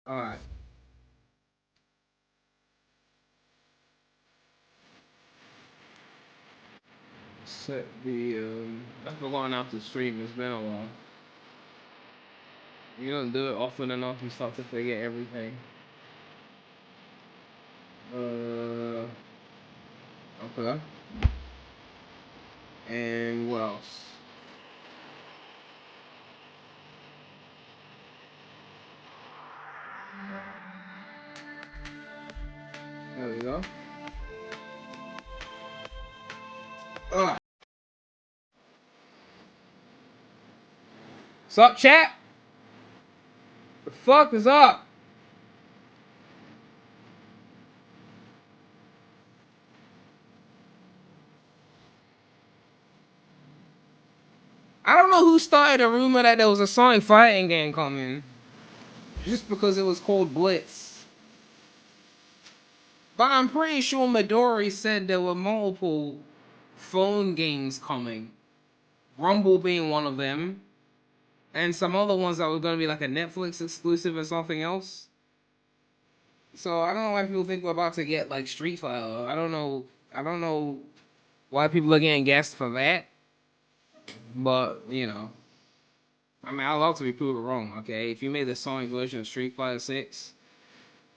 Alright. Set the I've been going out to stream, it's been a while. You don't do it often enough, you start to forget everything. Okay. And what else? There we go. Ugh. Sup, chat? The fuck is up? I don't know who started a rumor that there was a Sonic fighting game coming. Just because it was called Blitz. But I'm pretty sure Midori said there were multiple phone games coming. Rumble being one of them. And some other ones that were going to be like a Netflix exclusive or something else. So I don't know why people think we're about to get like Street Fighter. I don't know why people are getting gassed for that. But, you know. I mean, I'd love to be proven wrong, okay? If you made the Sonic version of Street Fighter 6,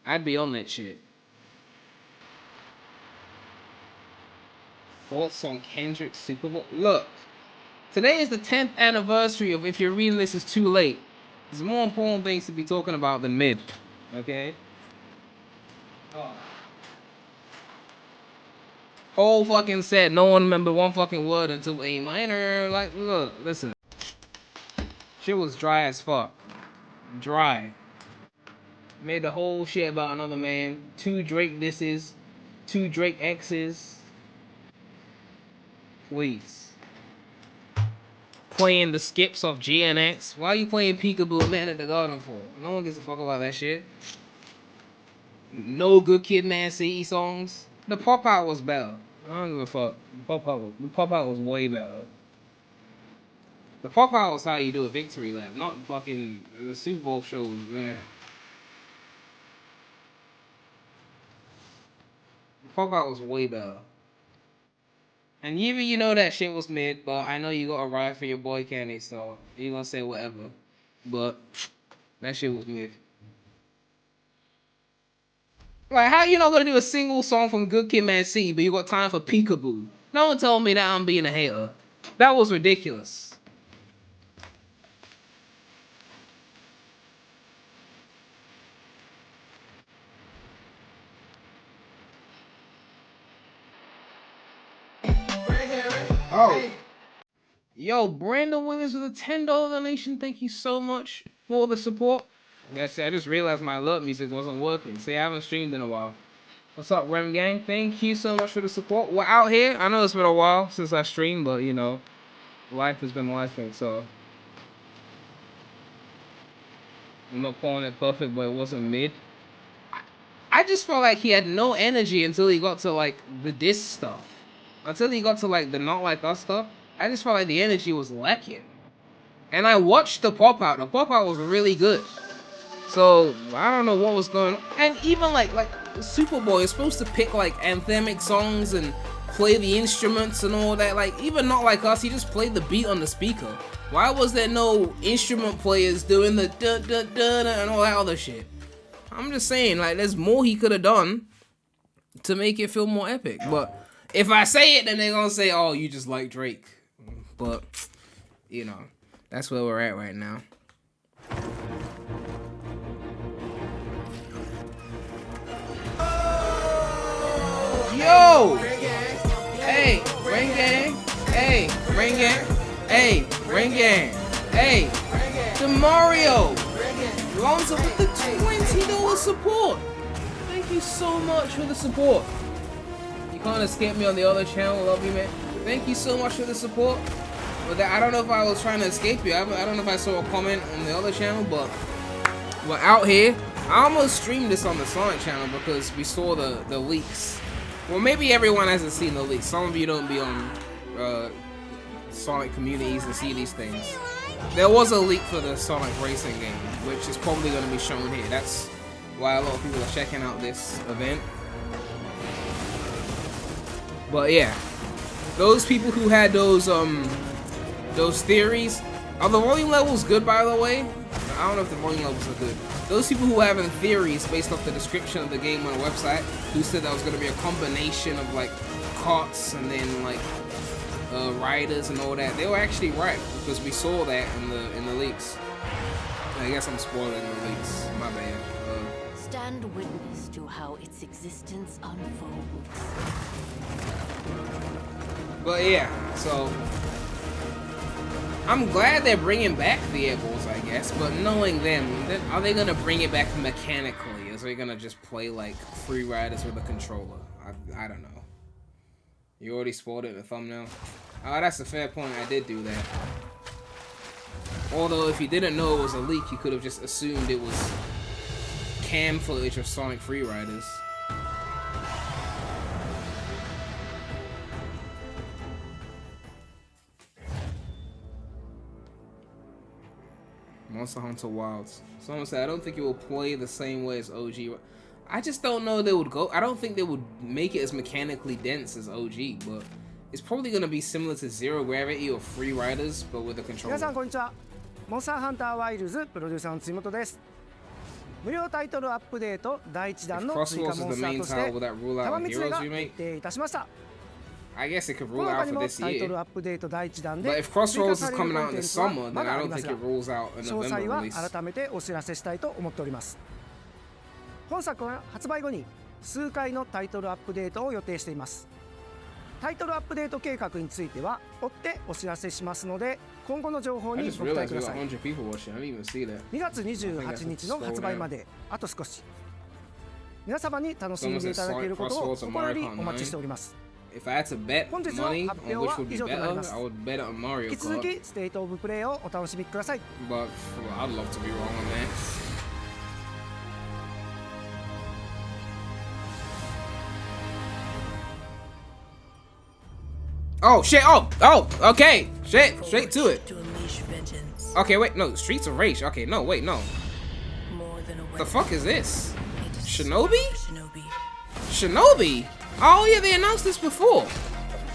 I'd be on that shit. Thoughts on Kendrick's Super Bowl? Look, today is the 10th anniversary of If You're Reading This Is Too Late. There's more important things to be talking about than mid, okay? Oh. Whole fucking set, no one remembered one fucking word until A minor. Like, look, listen. Shit was dry as fuck. Dry. Made the whole shit about another man. 2 Drake disses. 2 Drake X's. Please. Playing the skips of GNX. Why are you playing Peekaboo Man at the Garden for? No one gives a fuck about that shit. No Good Kid Man City songs. The pop out was better. I don't give a fuck. The pop out was way better. The pop out was how you do a victory lap, not fucking the Super Bowl show. Man. The pop out was way better. And even you know that shit was mid, but I know you got a ride for your boy Kenny, so you gonna say whatever. But that shit was mid. Like, how you not gonna do a single song from Good Kid Man City, but you got time for Peekaboo? No one told me that I'm being a hater. That was ridiculous. Oh. Yo, Brandon Williams with a $10 donation. Thank you so much for the support. Yeah, see, I just realized my alert music wasn't working. See, I haven't streamed in a while. What's up, Rem Gang? Thank you so much for the support. We're out here. I know it's been a while since I streamed, but you know, life has been lifing, so I'm not calling it perfect, but it wasn't mid. I just felt like he had no energy until he got to like the diss stuff. Until he got to like the Not Like Us stuff, I just felt like the energy was lacking. And I watched the pop out. The pop out was really good. So I don't know what was going on. And even like Super Bowl is supposed to pick like anthemic songs and play the instruments and all that. Like even Not Like Us, he just played the beat on the speaker. Why was there no instrument players doing the da da da and all that other shit? I'm just saying, like, there's more he could have done to make it feel more epic. But if I say it, then they're gonna say, oh, you just like Drake. But, you know, that's where we're at right now. Yo! Hey, Ring Gang! Hey, Ring Gang! Hey, Ring Gang! Hey, the Mario! Lonzo with the $20 support! Thank you so much for the support. You can't escape me on the other channel, love you, man. Thank you so much for the support. But I don't know if I was trying to escape you. I don't know if I saw a comment on the other channel, but we're out here. I almost streamed this on the Sonic channel because we saw the leaks. Well, maybe everyone hasn't seen the leaks. Some of you don't be on Sonic communities and see these things. There was a leak for the Sonic racing game, which is probably going to be shown here. That's why a lot of people are checking out this event. But yeah, those people who had those theories, are the volume levels good, by the way? I don't know if the volume levels are good. Those people who have theories based off the description of the game on the website, who said that was going to be a combination of like carts and then like riders and all that, they were actually right, because we saw that in the leaks. I guess I'm spoiling the leaks. My bad. Stand witness to how its existence unfolds. But yeah, so I'm glad they're bringing back vehicles, I guess. But knowing them, are they gonna bring it back mechanically? Is they gonna just play like free riders with a controller? I don't know. You already spoiled it in the thumbnail. Oh, that's a fair point. I did do that. Although if you didn't know it was a leak, you could have just assumed it was cam footage of Sonic Free Riders. Monster Hunter Wilds. Someone said, I don't think it will play the same way as OG. I just don't know they would go. I don't think they would make it as mechanically dense as OG, but it's probably going to be similar to Zero Gravity or Free Riders, but with a controller. 皆さんこんにちは。モンスターハンターワイルズプロデューサーの辻本です。無料タイトルアップデート第1弾の追加モンスターとして玉三つが決定いたしました。I guess it could こ rule の他 out に for も this タイト year. ルアップデート第1弾 But で if Crossroads 追加 is される coming コ out ン in テ the ンツは summer, ま then だ I あり don't ませ think ん it rules out a 詳細 November は release. 改めてお知らせしたいと思っております。本作は発売後に数回のタイトルアップデートを予定しています。タイトルアップデート計画については追ってお知らせしますので、今後の情報 I に just ご期待 realized く we だ got さい。 100 people watching. I didn't even see that. 2月28日の発売まであと少し。皆様に楽しんでいただけることを心よりお待ちしております。 If I had to bet 本日の money 発 on 表 which は would be 以上となりま better, す。 I would bet it on Mario 引き続 Kart. きステートオブプレイをお楽しみください。 But well, I'd love to be wrong on that. Oh shit! Oh, okay. Shit, straight to it. Okay, wait, no, Streets of Rage. Okay, no, wait, no. The fuck is this? Shinobi? Shinobi? Oh yeah, they announced this before.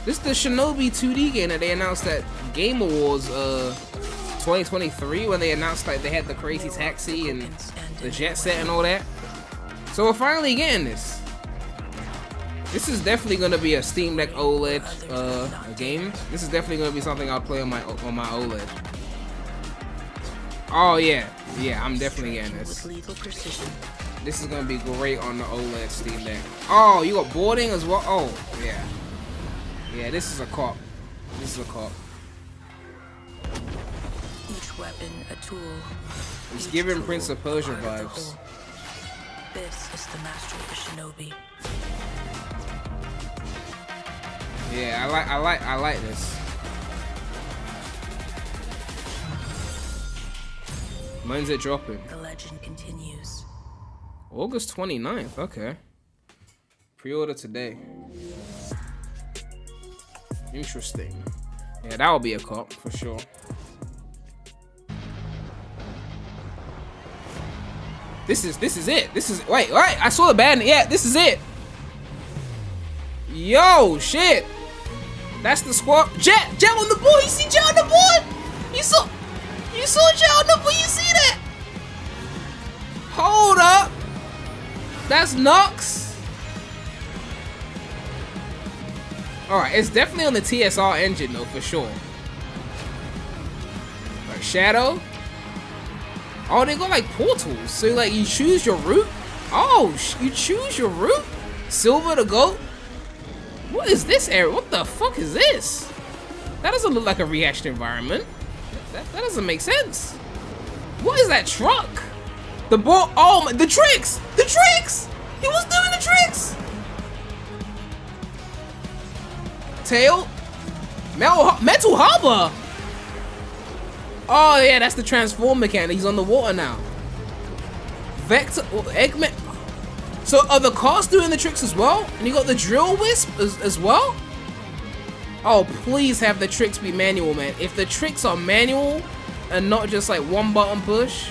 This is the Shinobi 2D game that they announced at Game Awards 2023 when they announced like they had the crazy taxi and the jet set and all that. So we're finally getting this. This is definitely gonna be a Steam Deck OLED game. This is definitely gonna be something I'll play on my OLED. Oh yeah, I'm definitely getting this. This is gonna be great on the OLED Steam Deck. Oh, you got boarding as well. Oh yeah, yeah. This is a cop. This is a cop. Each weapon a tool. It's giving Prince of Persia vibes. This is the master of the Shinobi. Yeah, I like this. When's it dropping? The legend continues. August 29th, okay. Pre-order today. Interesting. Yeah, that will be a cop for sure. This is it. This is wait, I saw the bad. Yeah, this is it. Yo, shit. That's the squad. Jet on the board. You see Jet on the board? You saw Jet on the board. You see that? Hold up. That's Nox. Alright, it's definitely on the TSR engine though, for sure. Like Shadow. Oh, they got like portals. So like you choose your route. Oh, you choose your route? Silver the goat? What is this area? What the fuck is this? That doesn't look like a rehashed environment. That doesn't make sense. What is that truck? The ball. Oh my, the tricks! The tricks! He was doing the tricks! Tail? Metal Harbor! Oh yeah, that's the transform mechanic. He's on the water now. Vector, Eggman. So are the cars doing the tricks as well? And you got the drill wisp as well? Oh, please have the tricks be manual, man. If the tricks are manual and not just like one button push.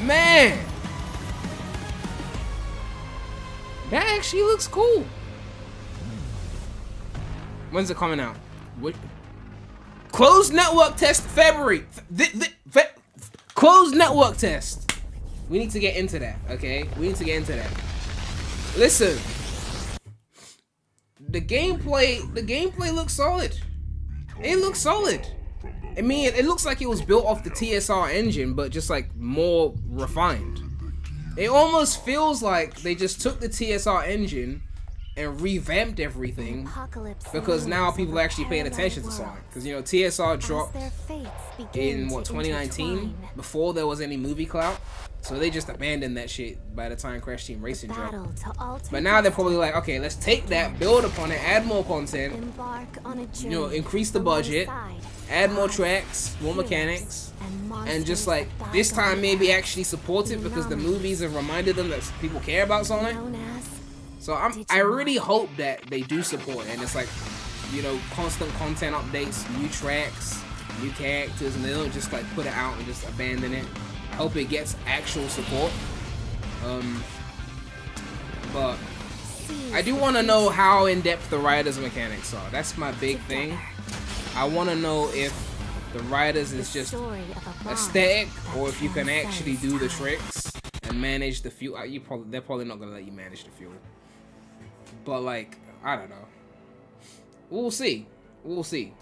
Man, that actually looks cool. When's it coming out? What? Closed network test February. Closed network test. We need to get into that, okay? We need to get into that. Listen, the gameplay looks solid. It looks solid. I mean, it looks like it was built off the TSR engine, but just like more refined. It almost feels like they just took the TSR engine and revamped everything because now people are actually paying attention to Sonic. Because, you know, TSR dropped in, what, 2019? Before there was any movie clout. So they just abandoned that shit by the time Crash Team Racing dropped. But now they're probably like, okay, let's take that, build upon it, add more content, you know, increase the budget, add more tracks, more mechanics, and just like, this time maybe actually support it because the movies have reminded them that people care about Sonic. So I really hope that they do support it, and it's like, you know, constant content updates, new tracks, new characters, and they don't just like put it out and just abandon it. I hope it gets actual support. But I do want to know how in-depth the riders mechanics are. That's my big thing. I want to know if the riders is just aesthetic, or if you can actually do the tricks and manage the fuel. They're probably not gonna let you manage the fuel. But like, I don't know. We'll see. We'll see.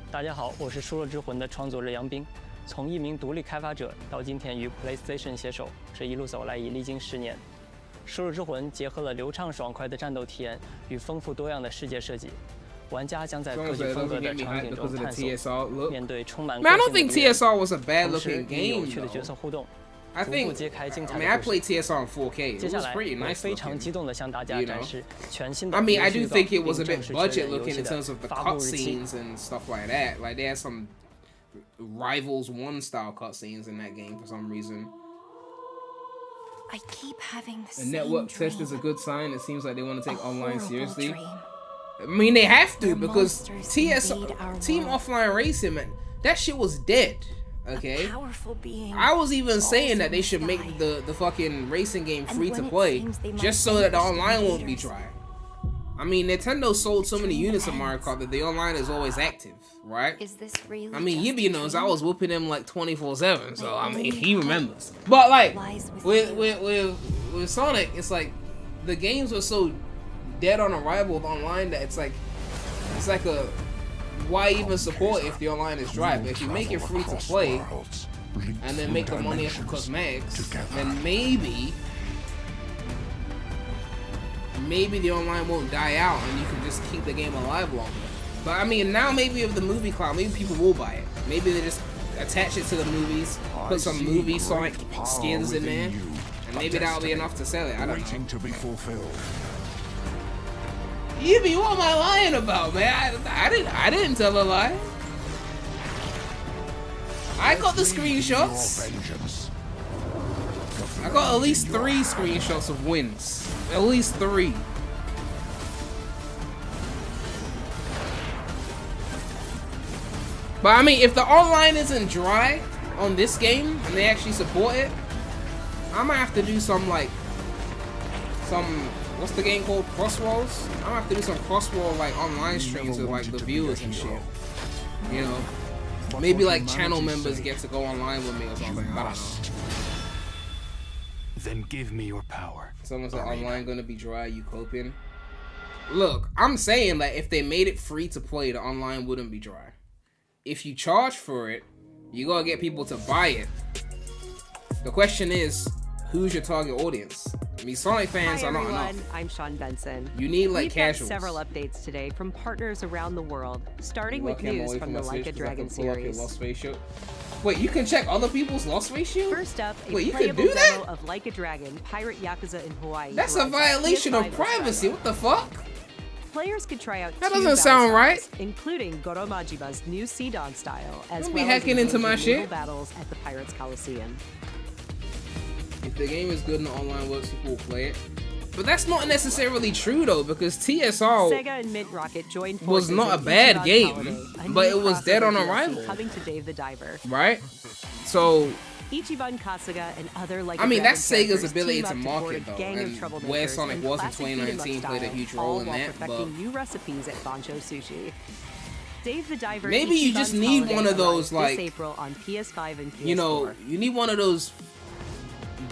大家好，我是《输入之魂》的创作者杨斌。从一名独立开发者到今天与 PlayStation 携手，这一路走来已历经10年。《输入之魂》结合了流畅爽快的战斗体验与丰富多样的世界设计，玩家将在各具风格的场景中探索，面对充满个性的敌人，同时与有趣的角色互动。 逐步揭开精彩的故事。接下来，我非常激动地向大家展示全新的游戏预告，并正式确认游戏的发布日期。 Like they had some Rivals 1 style cutscenes in that game for some reason. I keep having the A same network dream. test is a good sign. It seems like they want to take A online horrible seriously. dream. I mean, they have to, Where because monsters invade our Team world. Offline Racing, man, that shit was dead. Okay, A powerful being I was even saying falls that they in should the make sky. the fucking racing game And free when to it play, seems they might just so that the vanquish the online won't be invaders. dry. I mean, Nintendo sold so many Dream units of ends. Mario Kart that the online is always active, right? Is this really I mean, just Yibi a knows I dream? was whooping him like 24/7, so I mean, only he hope remembers. But like, lies with Sonic, it's like the games were so dead on arrival with online that it's like a why even support if the online is dry? But if you make it free to play and then make the money off of cosmetics, then maybe the online won't die out and you can just keep the game alive longer. But I mean, now maybe with the movie cloud, maybe people will buy it. Maybe they just attach it to the movies, put some movie Sonic skins in there, and maybe that'll be enough to sell it. I don't know. To be fulfilled. Yibi, what am I lying about, man? I didn't tell a lie. I got the screenshots. I got at least 3 screenshots of wins. At least 3. But I mean, if the online isn't dry on this game and they actually support it, I might have to do some what's the game called? Crosswalls? I'm gonna have to do some crosswall like online streams with like the viewers and shit. You know, maybe like channel members get to go online with me or something. I don't know. Then give me your power. Someone said online gonna be dry. You coping? Look, I'm saying that if they made it free to play, the online wouldn't be dry. If you charge for it, you gotta get people to buy it. The question is, who's your target audience? I mean, Sonic fans are not enough. I'm Sean Benson. You need like We've casuals. got several updates today from partners around the world, starting with news from the Like a Dragon series. Wait, you can check other people's loss ratio? First up, a Wait, you can playable do that? demo of Like a Dragon, Pirate Yakuza in Hawaii. That's a arrives on violation PS5 of in privacy. Australia. What the fuck? Players could try out That two doesn't sound battle right. styles, including Goro Majiba's new Sidon style, as Don't be well as hacking into my engage in naval shit. battles at the Pirates Coliseum. If the game is good and the online works, people will play it. But that's not necessarily true though, because TSR Sega and Mint Rocket joined was forces not a in bad Ichiban's game, Holiday, a but new it was dead crossover on DLC arrival. coming to Dave the Diver. Right? So Ichiban Kasuga and other like I mean, that's Dragon Sega's characters ability team to up market board a though, gang of and troublemakers where Sonic in was in classic beat 'em up 2019 played a style, huge all role in while that, but perfecting new recipes at Bancho Sushi. Dave the Diver. maybe you just Ichiban's need Holiday one of those, arrives like, this April on PS5 and PS4. you know, you need one of those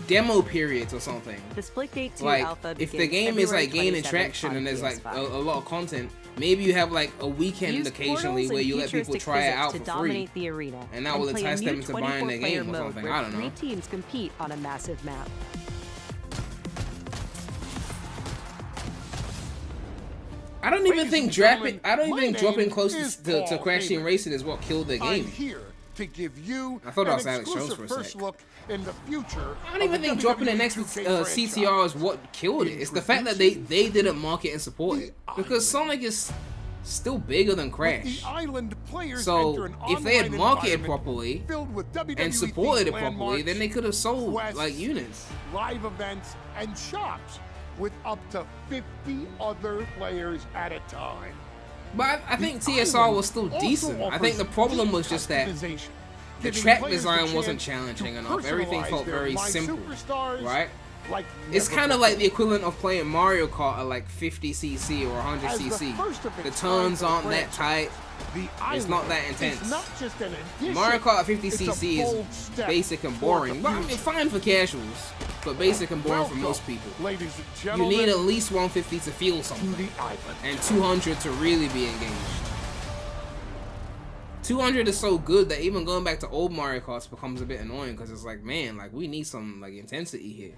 demo periods or something. The Splitgate 2 Like, alpha if the begins game is February like gaining 27th traction on and there's like PS5. a lot of content, maybe you have like a weekend Use occasionally portals where and you let people futuristic try it physics out to for free, dominate the arena, and that will play a entice new them into buying the 24-player game or mode something. where I don't know. 3 teams compete on a massive map. I don't even think dropping close is to Paul Crash Team Heyman. Racing is what killed the I'm game. here to give you I thought that an was Alex Jones exclusive for a first sec. look in the future. I don't even think dropping it next to CTR is what killed it. It's the fact that they didn't market and support it, because Sonic is still bigger than The Crash. island players So enter an if they had online marketed environment properly filled with WWE and supported it themed properly, landmarks, then they could have sold quests, like units. live events, and shops with up to 50 other players at a time. But I think The TSR island was still also decent. I think offers the problem deep was just that customization, the giving track players the design wasn't chance challenging to enough. Everything personalize felt their very My simple, Superstars right? like It's never kind of like before. the equivalent of playing Mario Kart at like 50cc or As the 100cc. first of The its turns kind aren't for that tight. The It's island not that intense. is not just an addition, Mario Kart at it's a 50cc bold is step basic and toward boring. the But I mean, future. fine for casuals, but basic and boring for Welcome, most people. ladies and You gentlemen, need at least 150 to feel to something, the island. and 200 to really be engaged. 200 is so good that even going back to old Mario Karts becomes a bit annoying, because it's like, man, like we need some like intensity here.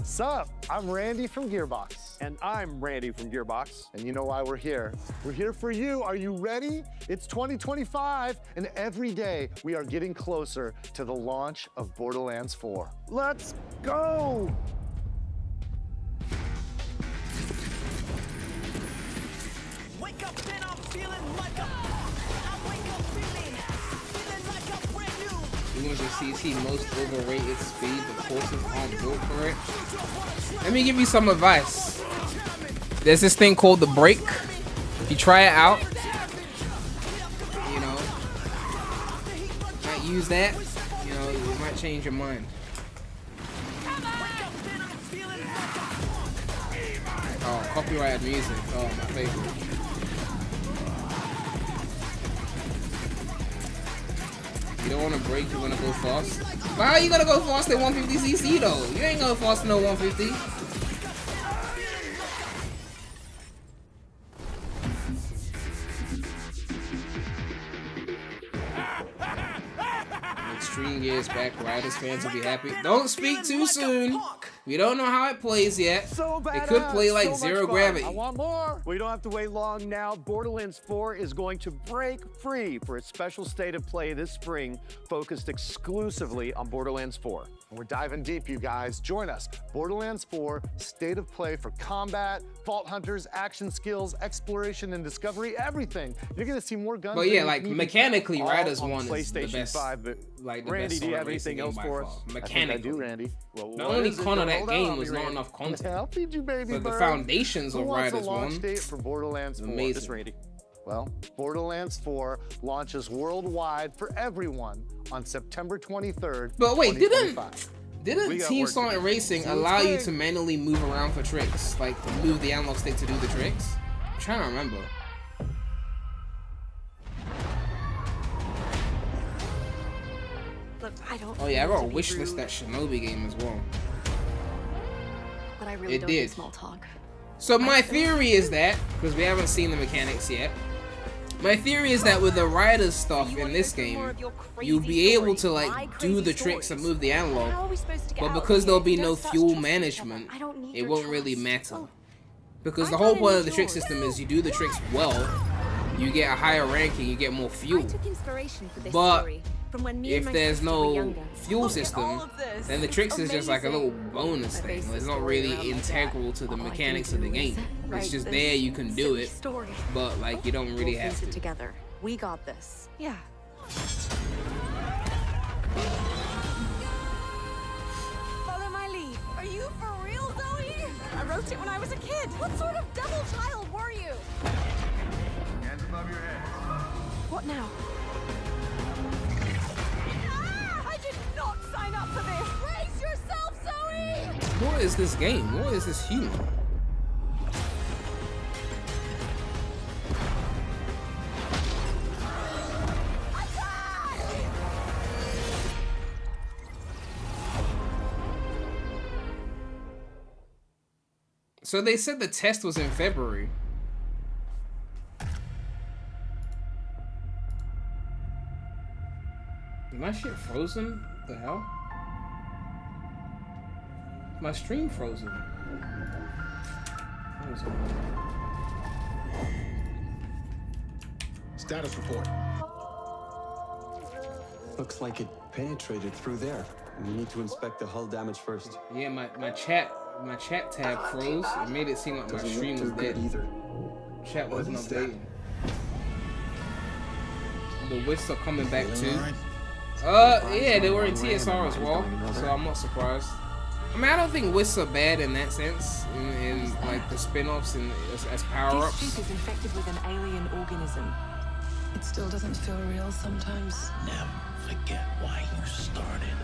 Sup, I'm Randy from Gearbox. And I'm Randy from Gearbox. And you know why we're here. We're here for you. Are you ready? It's 2025, and every day we are getting closer to the launch of Borderlands 4. Let's go! Wake up and I'm feeling like I wake up feeling like I'm brand new. You want to see most overrated speed, the courses aren't built for it. Let me give you some advice. There's this thing called the brake. If you try it out, you know, might use that, you know, it might change your mind. Oh, copyrighted music. Oh, my favorite. You don't want to brake, you want to go fast. But how you gonna go fast at 150cc though? You ain't going fast at no 150. Extreme Gears back. Riders fans will be happy. Don't speak too soon. We don't know how it plays yet. It could play like Zero Gravity. I want more! We don't have to wait long now. Borderlands 4 is going to break free for its special state of play this spring, focused exclusively on Borderlands 4. And we're diving deep, you guys. Join us. Borderlands 4, state of play for combat, vault hunters, action skills, exploration and discovery, everything. You're gonna see more guns. But than yeah, you like can even mechanically, count. Riders on 1 is the PlayStation best. 5, but Like the Randy, best do you sort have of racing anything game else by for far. us? I think I Mechanically. do, Randy. Well, The what only is it? con of that Hold on, game I'll was be not ready. enough content. I'll feed you, baby But the bird. foundations Who of wants Riders a launch 1 date for Borderlands 4? amazing. This Randy. Well, Borderlands 4 launches worldwide for everyone on September 23rd. But wait, 2025. Didn't We got Team work to Sonic do. Racing So allow it's you great. to manually move around for tricks? Like, move the analog stick to do the tricks? I'm trying to remember. Look, I don't. Oh yeah, I mean got to a be wish list rude, that Shinobi game as well. but I really it don't did. need small talk. So my theory is that, because we haven't seen the mechanics yet, my theory is that with the Riders stuff in this game, you'll be able to like do the tricks and move the analog, but because there'll be no fuel management, it won't really matter. Because the whole point of the trick system is you do the tricks well, you get a higher ranking, you get more fuel. But if there's no fuel system, then the tricks is just like a little bonus thing. It's not really integral to the mechanics of the game. It's just there, you can do it, but like you don't really have to. Together. We got this. Yeah, built it when I was a kid. What sort of devil child were you? Hands above your head. What now? Ah, I did not sign up for this. Brace yourself, Zoe! What is this game? What is this humor? So they said the test was in February. Is my shit frozen? What the hell? Is my stream frozen? What is it? Status report. Looks like it penetrated through there. We need to inspect the hull damage first. Yeah, my chat tab froze. It made it seem like my stream was dead. Either. Chat wasn't updating. The Wisps are coming back too. Yeah, they were in TSR as well, so I'm not surprised. I mean, I don't think Wisps are bad in that sense, in like the spin-offs and as power-ups. This ship is infected with an alien organism. It still doesn't feel real sometimes. Never forget why you started.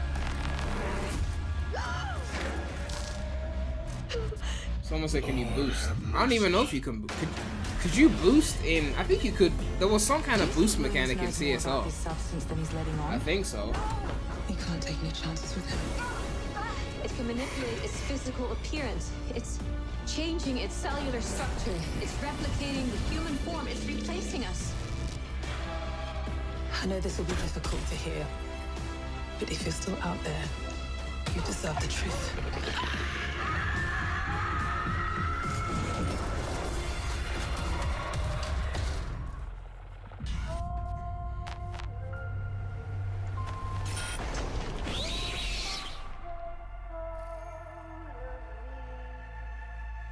Someone said, can you boost? I don't even know if you can. Could you boost in? I think you could. There was some kind of boost mechanic in CSR. I think so. You can't take any chances with him. It can manipulate its physical appearance. It's changing its cellular structure. It's replicating the human form. It's replacing us. I know this will be difficult to hear, but if you're still out there, you deserve the truth.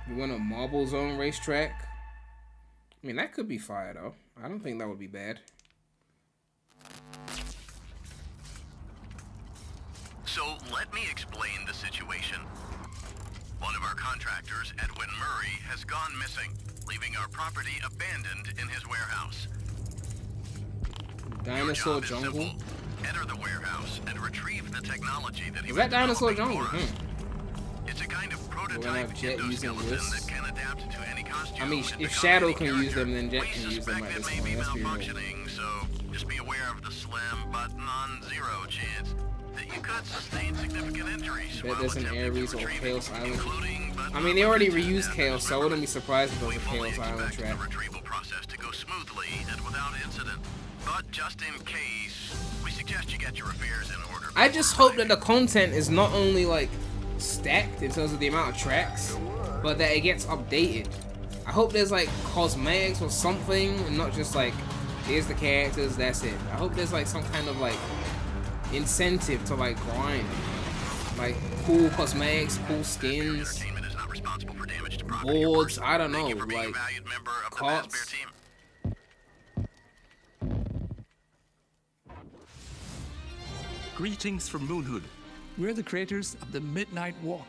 You want a Marble Zone racetrack? I mean, that could be fire though. I don't think that would be bad. So let me explain the situation. One of our contractors, Edwin Murray, has gone missing, leaving our property abandoned in his warehouse. Dinosaur Jungle? Enter the warehouse and retrieve the technology that he Is that Dinosaur Jungle? It's a kind of prototype endoskeleton that can adapt to any costume. I mean, if Shadow can use them, then Jet can use them at this point. Let's be real. So just be aware of the slim but non-zero chance that you could sustain significant injuries. Bet there's an Ares or Chaos Island. I mean, they already reused Chaos, so I wouldn't be surprised if there was a Chaos Island track. The retrieval process to go smoothly and without incident. But just in case, we suggest you get your affairs in order. I just hope that the content is not only like stacked in terms of the amount of tracks, but that it gets updated. I hope there's like cosmetics or something, and not just like, here's the characters, that's it. I hope there's like some kind of like incentive to like grind, like cool cosmetics, cool skins, boards, I don't know, like carts. Greetings from Moonhood. We're the creators of the Midnight Walk,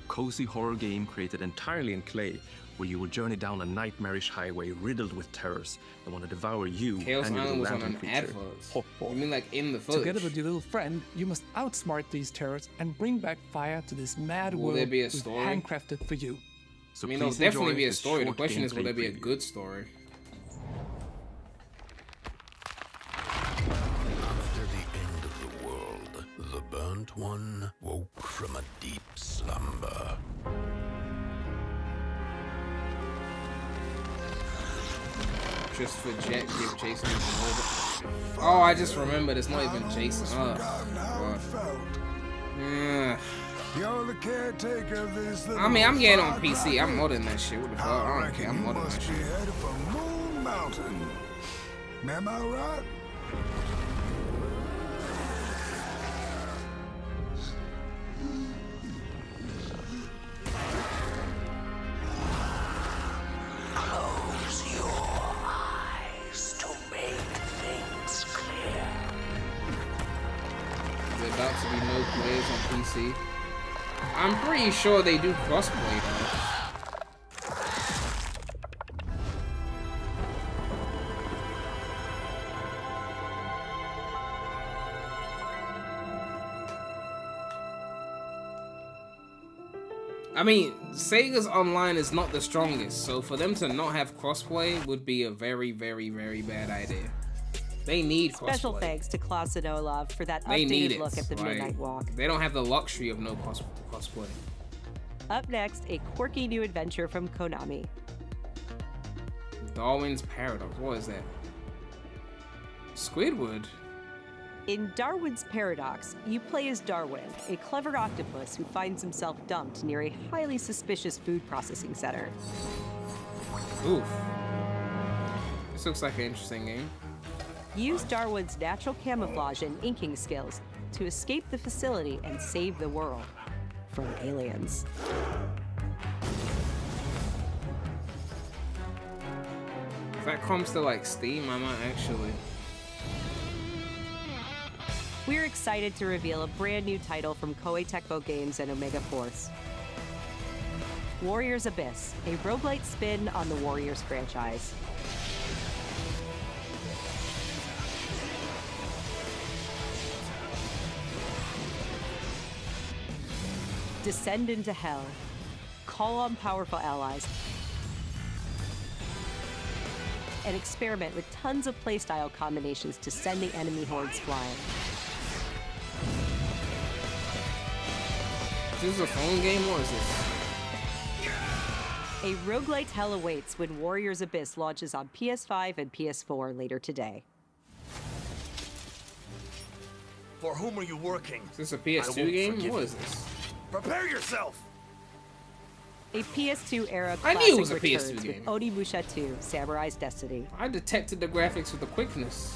cozy horror game created entirely in clay, where you will journey down a nightmarish highway riddled with terrors that want to devour you Chaos and your Island little was on lantern an creature. advert. You mean like in the footage? Together with your little friend, you must outsmart these terrors and bring back fire to this mad Will world there be a we've story? handcrafted for you. So I mean, there'll please definitely enjoy be a this story. The short question is, will gameplay there be a preview. good story? After the end of the world, the burnt one woke from a deep slumber. Just for Jet, give Jason his over. Oh, I just remembered. It's not even Jason. Oh, yeah. You're the caretaker of this little I mean, I'm getting on PC. I'm modding that shit. What the fuck? I don't care. I'm modding that must be shit. headed for Moon Mountain. Am I right? Close your eyes to make things clear. There's about to be no players on PC. I'm pretty sure they do crossplay though. I mean, Sega's online is not the strongest, so for them to not have crossplay would be a very, very, very bad idea. They need crossplay. Special thanks to Klaus and Olaf for that updated look at the Midnight Walk. They don't have the luxury of no crossplay. Up next, a quirky new adventure from Konami. Darwin's Paradox. What is that? Squidward? In Darwin's Paradox, you play as Darwin, a clever octopus who finds himself dumped near a highly suspicious food processing center. Oof. This looks like an interesting game. Use Darwin's natural camouflage and inking skills to escape the facility and save the world from aliens. If that comes to like Steam, I might actually. We're excited to reveal a brand new title from Koei Tecmo Games and Omega Force. Warriors Abyss, a roguelite spin on the Warriors franchise. Descend into hell. Call on powerful allies. And experiment with tons of playstyle combinations to send the enemy hordes flying. Is this a phone game or is this? A roguelite hell awaits when Warriors Abyss launches on PS5 and PS4 later today. For whom are you working? Is this a PS2 game? What is this? Prepare yourself! A PS2 era I classic knew it was a returns PS2 game. with Onimusha 2, Samurai's Destiny. I detected the graphics with the quickness.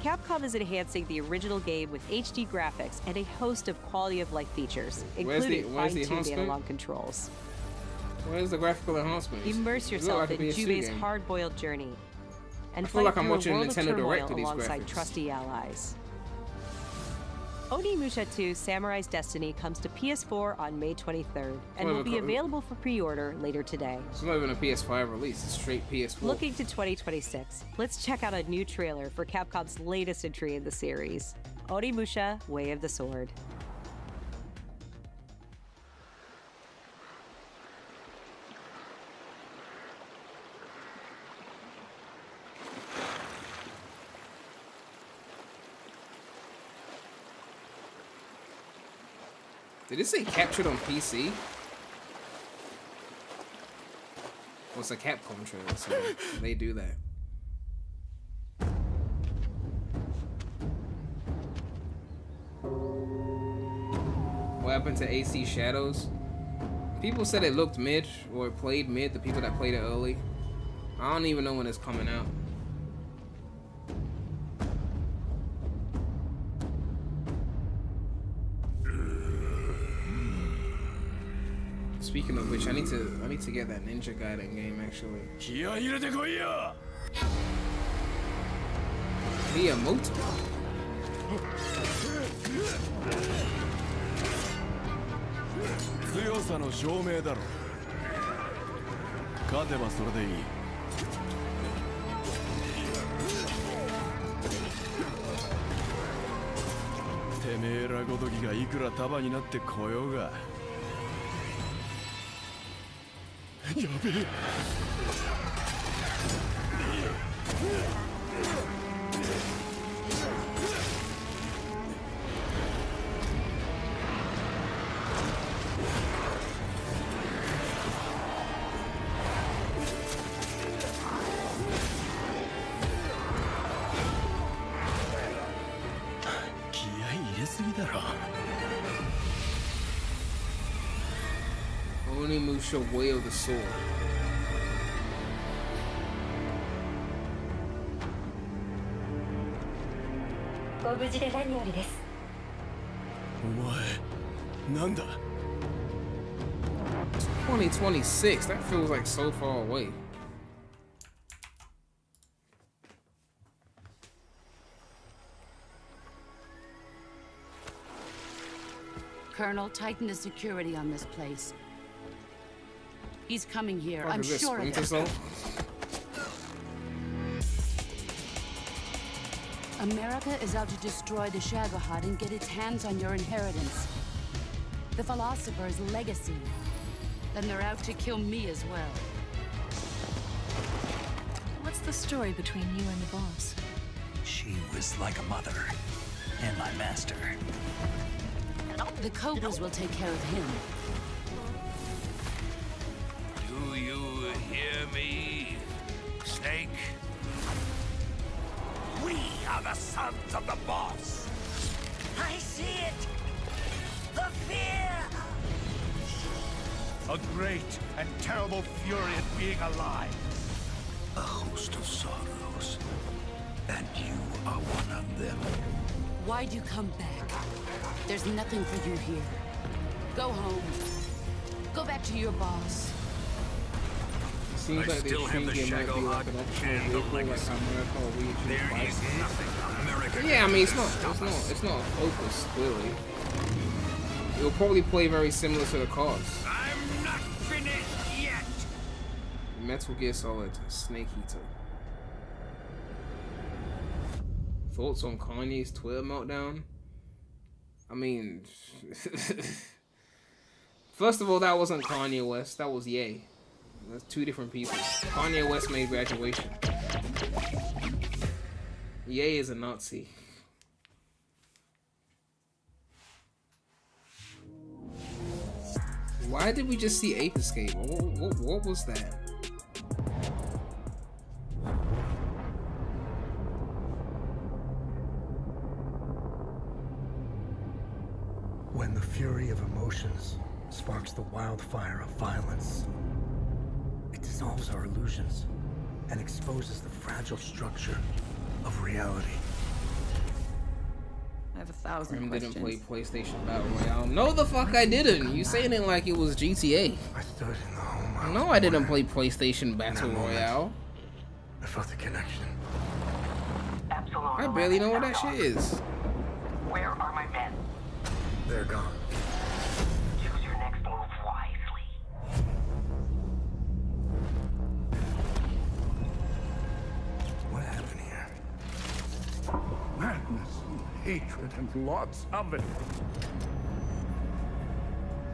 Capcom is enhancing the original game with HD graphics and a host of quality-of-life features, including fine-tuned analog controls. Where's the graphical enhancement? Immerse yourself in Jubei's hard-boiled journey and I feel fight like I'm through watching a world Nintendo of turmoil Direct with these alongside graphics. trusty allies. Onimusha 2 Samurai's Destiny comes to PS4 on May 23rd and will be available for pre-order later today. It's not even a PS5 release, it's straight PS4. Looking to 2026, let's check out a new trailer for Capcom's latest entry in the series, Onimusha Way of the Sword. Did it say captured on PC? Well, it's a Capcom trailer, so they do that. What happened to AC Shadows? People said it looked mid, or it played mid, the people that played it early. I don't even know when it's coming out. Speaking of which, I need to get that Ninja Gaiden game actually. Miyamoto. 強さの証明だろ。勝てばそれでいい。てめえらごときがいくら束になってこようが。やべえ。Onimusha Way of the Sword. Nanda. 2026. That feels like so far away. Colonel, tighten the security on this place. He's coming here. I'm sure of it. America is out to destroy the Shagohod and get its hands on your inheritance. The philosopher's legacy. then they're out to kill me as well. What's the story between you and the boss? She was like a mother, and my master. The Cobras will take care of him. Do you hear me, Snake? We are the sons of the boss. I see it! The fear! A great and terrible fury at being alive. A host of sorrows. And you are one of them. Why'd you come back? There's nothing for you here. Go home. Go back to your boss. Seems like they treat him might be like an optional vehicle, like how America or we choose Vice. Yeah, I mean it's not a focus, clearly. It'll probably play very similar to the cars. I'm not finished yet. Metal Gear Solid, Snake Eater. Thoughts on Kanye's Twitter meltdown? I mean, first of all, that wasn't Kanye West, that was Ye. That's two different people. Kanye West made Graduation. Ye is a Nazi. Why did we just see Ape Escape? What was that? When the fury of emotions sparks the wildfire of violence, it dissolves our illusions and exposes the fragile structure of reality. I have 1,000 Prem didn't questions. play PlayStation Battle Royale. No, the fuck I didn't. You saying it like it was GTA. I stood in the home. No, I didn't play PlayStation Battle Royale. I felt the connection. I barely know what that shit is. Where are my men? They're gone. Choose your next move wisely. What happened here? Madness and hatred and lots of it.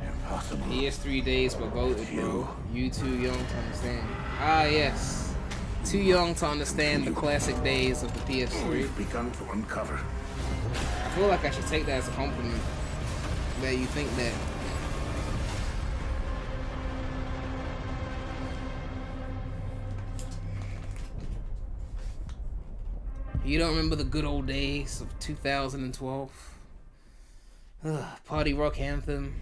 Impossible. PS3 days were voted, bro. You too young to understand. Ah, yes. Too young to understand the classic days of the PS3. We've begun to uncover. I feel like I should take that as a compliment. That you think that. You don't remember the good old days of 2012? Ugh, Party Rock Anthem.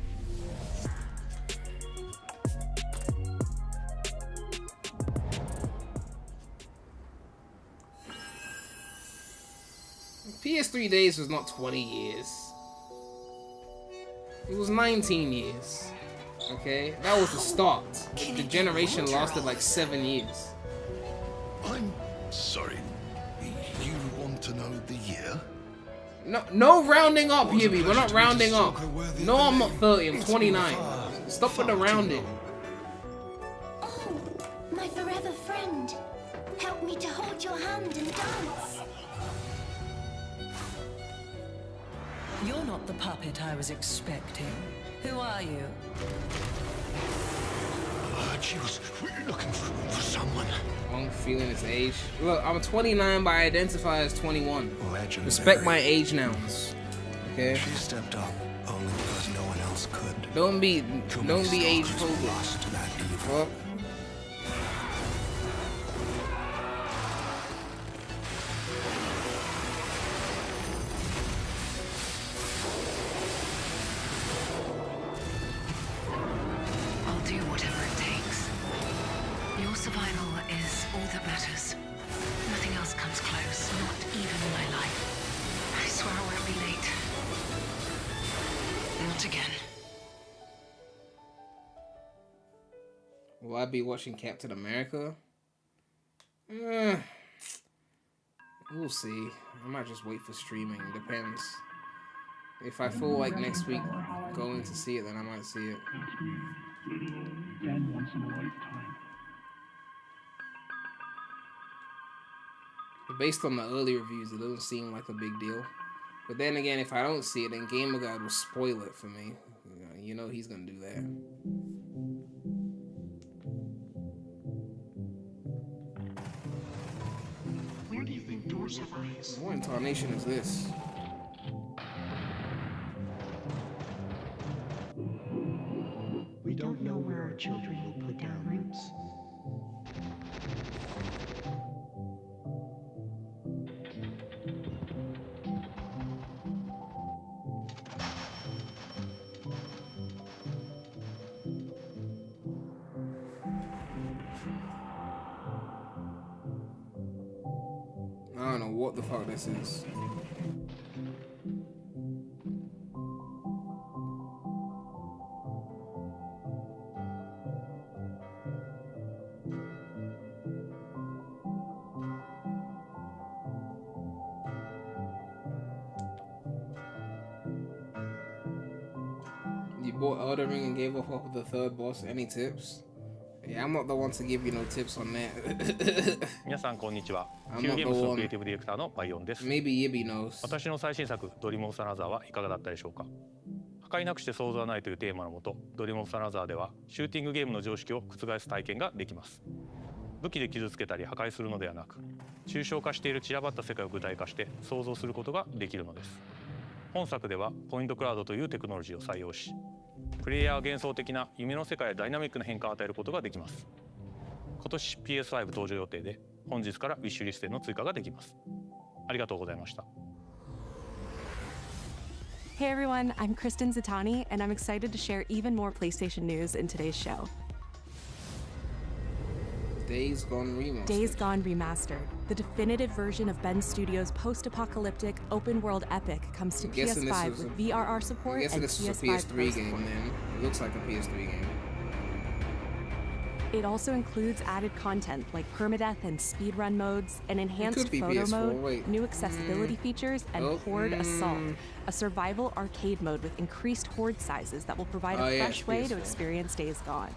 PS3 days was not 20 years. It was 19 years. Okay? That was the start. The generation lasted like 7 years. I'm sorry. You want to know the year? No rounding up, Yibby. We're not rounding up. No, I'm not 30. I'm 29. Stop with the rounding. Oh, my forever friend. Help me to hold your hand and dance. You're not the puppet I was expecting. Who are you? She was looking for someone. Wrong feeling his age. Look, I'm 29, but I identify as 21. Legendary. Respect my age nouns. Okay? She stepped up only because no one else could. Don't be age Lost phobic. to that evil. Fuck. I'll do whatever it takes. Your survival is all that matters. Nothing else comes close, not even my life. I swear I won't be late. Not again. Will I be watching Captain America? We'll see. I might just wait for streaming. Depends. If I feel like next week going to see it, then I might see it. But based on the early reviews, it doesn't seem like a big deal. But then again, if I don't see it, then Gamer Guide will spoil it for me. You know he's gonna do that. What incarnation is this? We don't know where our children will put down roots. I don't know what the fuck this is. You bought Elden Ring and gave up hope of the third boss. Any tips? Yeah, I'm not the one to give you no tips on that. 皆さんこんにちは。 I'm キュ not ーゲ the ームスの one. クリエイティブディレクターのバイオンです。 Maybe Yibby knows. 私の最新作ドリームオブサナザーはいかがだったでしょうか。破壊なくして想像はないというテーマのもと、ドリームオブサナザーではシューティングゲームの常識を覆す体験ができます。武器で傷つけたり破壊するのではなく、抽象化している散らばった世界を具体化して想像することができるのです。本作ではポイントクラウドというテクノロジーを採用し、プレイヤーは幻想的な夢の世界やダイナミックな変化を与えることができます。今年 PS5 登場予定で、本日からウィッシュリストへの追加ができます。ありがとうございました。 Hey everyone, I'm Kristen Zatani, and I'm excited to share even more PlayStation news in today's show. Days Gone Remastered. Days Gone Remastered, the definitive version of Ben Studios' post-apocalyptic open-world epic, comes to PS5 with VRR support and this was a PS5 PS3 Pro game, support. man. It looks like a PS3 game. It also includes added content like permadeath and speedrun modes, an enhanced be photo PS4, mode, wait. new accessibility features, and Horde Assault, a survival arcade mode with increased horde sizes that will provide a fresh way to experience Days Gone.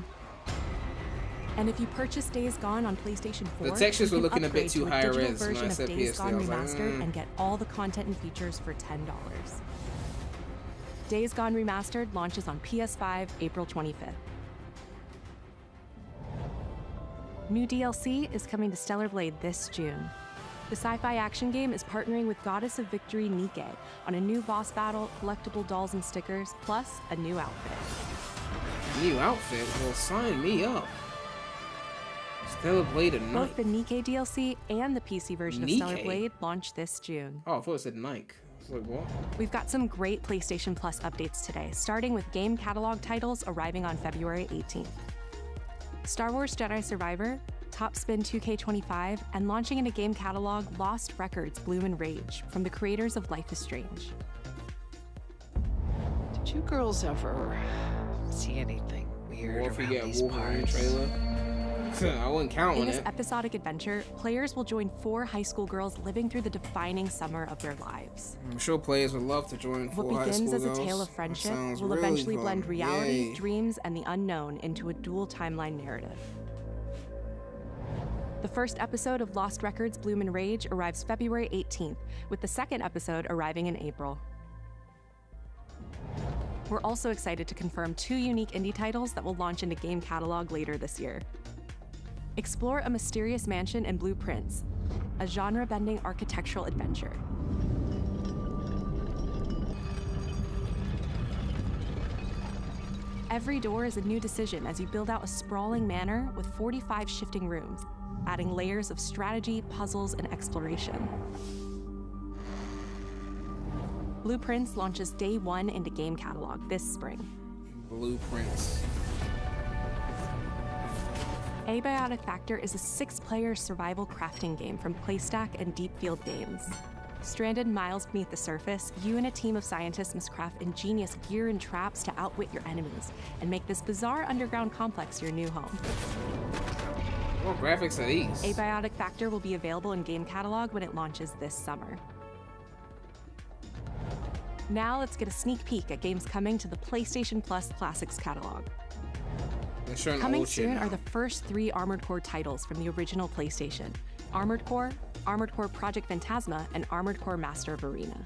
And if you purchase Days Gone on PlayStation 4, The textures you were can looking a bit upgrade too to high digital res when version I of said Days PS3. Gone I was like, Remastered and get all the content and features for $10. Days Gone Remastered launches on PS5 April 25th. New DLC is coming to Stellar Blade this June. The sci-fi action game is partnering with Goddess of Victory Nike on a new boss battle, collectible dolls and stickers, plus a new outfit. New outfit? Well, sign me up. Stellar Blade and Nike. Both the Nike DLC and the PC version of Stellar Blade launch this June. Oh, I thought it said Nike. I was like, what? We've got some great PlayStation Plus updates today, starting with game catalog titles arriving on February 18th. Star Wars Jedi Survivor, Top Spin 2K25, and launching in a game catalog, Lost Records Bloom and Rage, from the creators of Life is Strange. Did you girls ever see anything weird Or if you around get a these Wolverine parts? trailer. I wouldn't count In on this it. episodic adventure, players will join 4 high school girls living through the defining summer of their lives. I'm sure players would love to join What 4 high begins school as a girls. tale of That friendship sounds will really eventually fun. blend reality, Yay. dreams, and the unknown into a dual timeline narrative. The first episode of Lost Records Bloom and Rage arrives February 18th, with the second episode arriving in April. We're also excited to confirm 2 unique indie titles that will launch into game catalog later this year. Explore a mysterious mansion in Blueprints, a genre-bending architectural adventure. Every door is a new decision as you build out a sprawling manor with 45 shifting rooms, adding layers of strategy, puzzles, and exploration. Blueprints launches day 1 into game catalog this spring. Blueprints. Abiotic Factor is a 6-player survival crafting game from Playstack and Deep Field Games. Stranded miles beneath the surface, you and a team of scientists must craft ingenious gear and traps to outwit your enemies and make this bizarre underground complex your new home. What graphics are these? Abiotic Factor will be available in game catalog when it launches this summer. Now let's get a sneak peek at games coming to the PlayStation Plus Classics catalog. Coming soon are the first 3 Armored Core titles from the original PlayStation: Armored Core Project Phantasma, and Armored Core Master of Arena.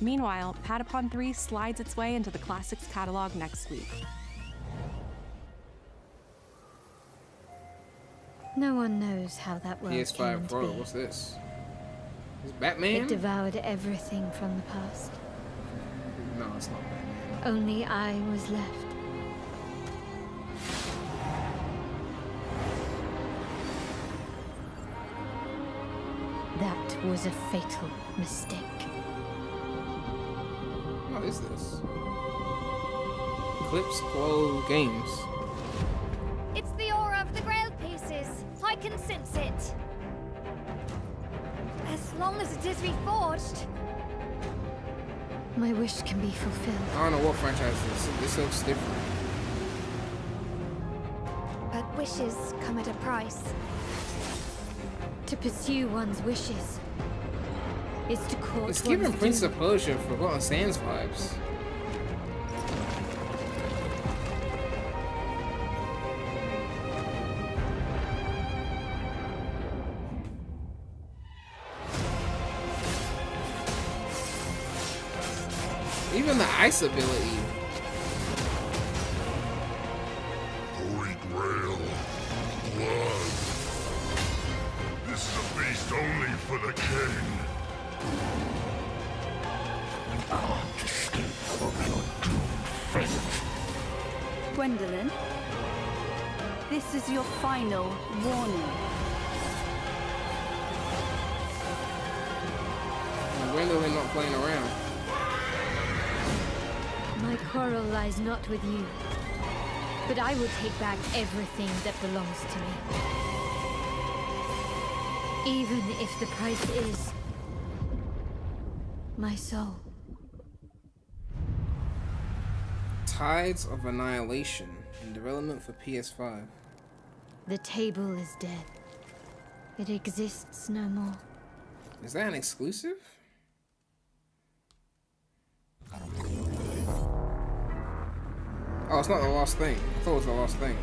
Meanwhile, Patapon 3 slides its way into the Classics catalog next week. No one knows how that world came PS5 to Pro, be. what's this? Is Batman? It devoured everything from the past. No, it's not Batman. Only I was left. That was a fatal mistake. What is this? Eclipse Glow Games. It's the aura of the Grail pieces. I can sense it. As long as it is reforged. My wish can be fulfilled. I don't know what franchise this looks different. But wishes come at a price. To pursue one's wishes is to court. It's giving Prince of Persia Forgotten Sands vibes. Even the ice ability. Holy Grail. Blood. This is a feast only for the king. You can't escape from your doomed fate. Gwendolyn, this is your final warning. Gwendolyn not playing around. My quarrel lies not with you, but I will take back everything that belongs to me. Even if the price is my soul. Tides of Annihilation in development for PS5. The table is dead. It exists no more. Is that an exclusive? Oh, it's not the last thing. I thought it was the last thing.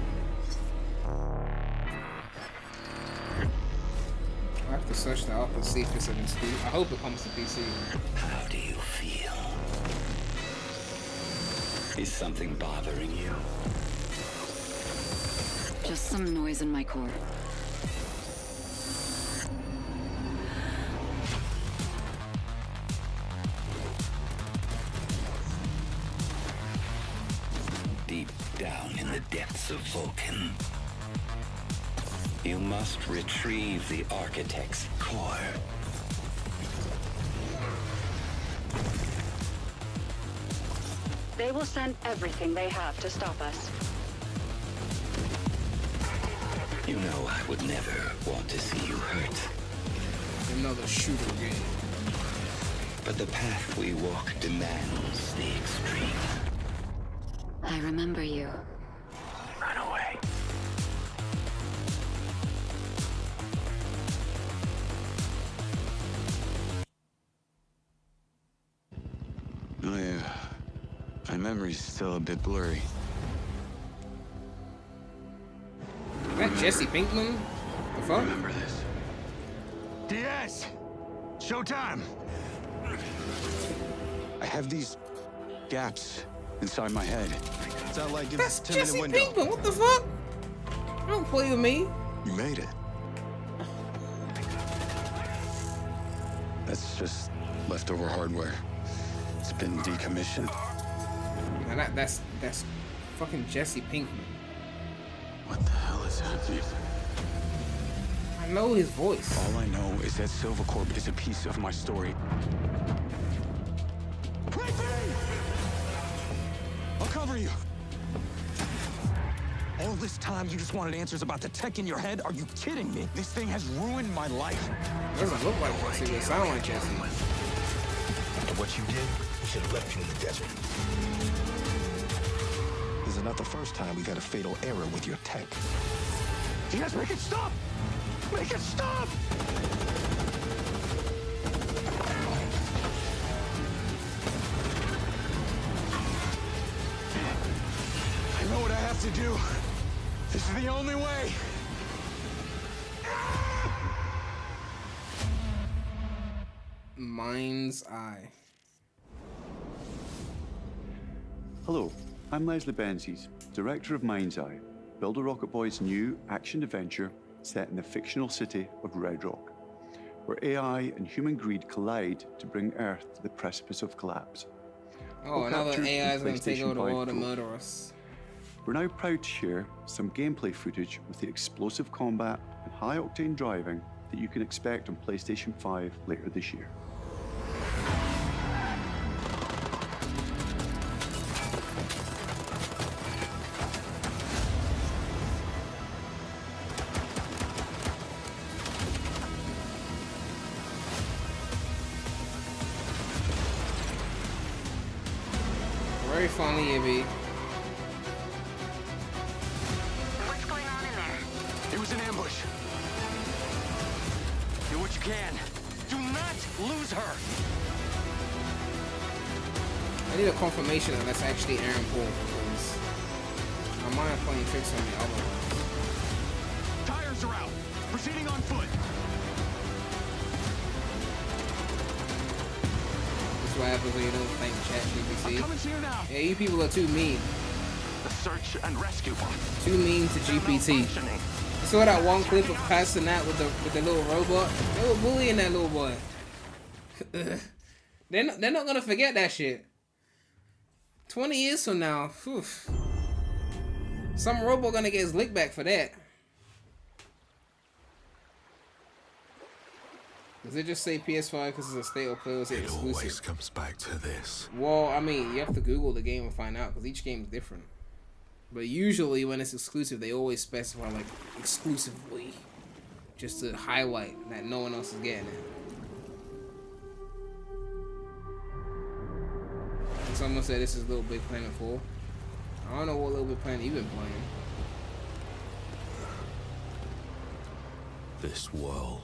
I have to search that up and see if it's an exclusive. I hope it comes to PC. How do you feel? Is something bothering you? Just some noise in my core. Deep down in the depths of Vulcan, you must retrieve the Architect's core. They will send everything they have to stop us. You know I would never want to see you hurt. Another shooter game. But the path we walk demands the extreme. I remember you. Run away. My memory's still a bit blurry. Is that Jesse Pinkman? The fuck? Remember this. Diaz! Showtime! I have these gaps inside my head. Satellite gives That's us a 10-minute Jesse window. Pinkman, what the fuck? Don't play with me. You made it. That's just leftover hardware. It's been decommissioned. Now that's fucking Jesse Pinkman. What the hell is happening? I know his voice. All I know is that Silvercorp is a piece of my story. I'll cover you. All this time, you just wanted answers about the tech in your head? Are you kidding me? This thing has ruined my life. Doesn't look like Jesse, it sound like Jesse. After what you did, we should have left you in the desert. This is not the first time we've had a fatal error with your tech. Yes, make it stop! Make it stop! I know what I have to do. This is the only way. Mind's Eye. Hello, I'm Leslie Benzies, director of Mind's Eye, Builder Rocket Boy's new action-adventure set in the fictional city of Red Rock. where AI and human greed collide to bring Earth to the precipice of collapse. Oh, All another captured AI in is gonna take PlayStation over 5 all the Pro. murderers. We're now proud to share some gameplay footage with the explosive combat and high-octane driving that you can expect on PlayStation 5 later this year. Very funny, Ibby. What's going on in there? It was an ambush. Do what you can. Do not lose her. I need a confirmation that that's actually Aaron Paul, because I might have playing tricks on the other ones. Tires are out. Proceeding on foot. This is what happens when you don't thank ChatGPT. Coming to you now. Yeah, you people are too mean. The search and rescue one. Too mean to GPT. I saw that one clip of passing that with the little robot. They were bullying that little boy. they're not gonna forget that shit. 20 years from now, whew, some robot gonna get his lick back for that. Does it just say PS5 because it's a state of play, or is it exclusive? It always comes back to this. Well, I mean, you have to Google the game and find out, because each game is different. But usually when it's exclusive, they always specify like exclusively, just to highlight that no one else is getting it. And someone said this is Little Big Planet 4. I don't know what Little Big Planet you've been playing. This world,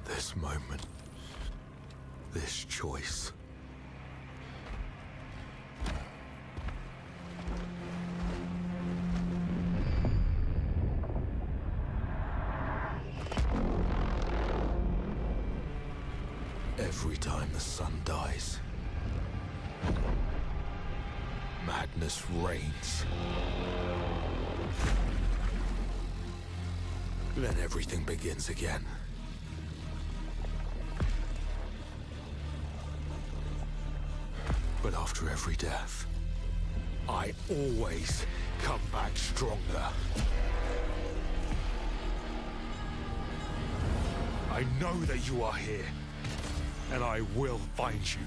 this moment, this choice. Every time the sun dies, madness reigns. Then everything begins again. But after every death, I always come back stronger. I know that you are here, and I will find you.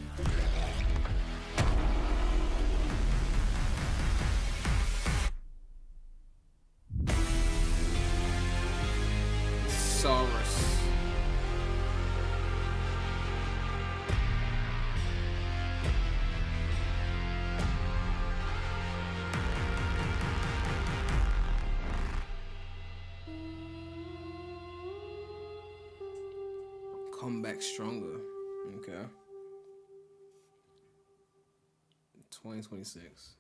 Saros. Come back stronger. Okay. 2026.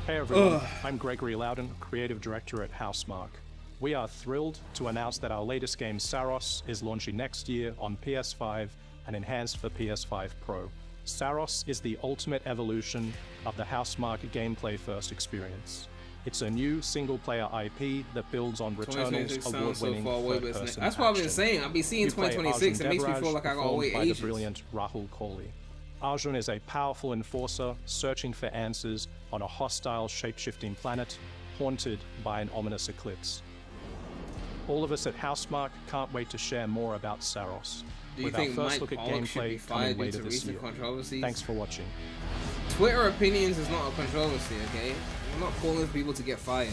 Hey everyone, I'm Gregory Loudon, Creative Director at Housemarque. We are thrilled to announce that our latest game, Saros, is launching next year on PS5 and enhanced for PS5 Pro. Saros is the ultimate evolution of the Housemarque gameplay-first experience. It's a new single-player IP that builds on Returnal's award-winning third-person That's what I've been saying. I've been seeing 2026. It makes me feel like I gotta wait ages. The brilliant Rahul Kohli. Arjun is a powerful enforcer searching for answers on a hostile, shape-shifting planet haunted by an ominous eclipse. All of us at Housemarque can't wait to share more about Saros. With our first look at gameplay coming later this year. Thanks for watching. Twitter opinions is not a controversy, okay? I'm not calling people to get fired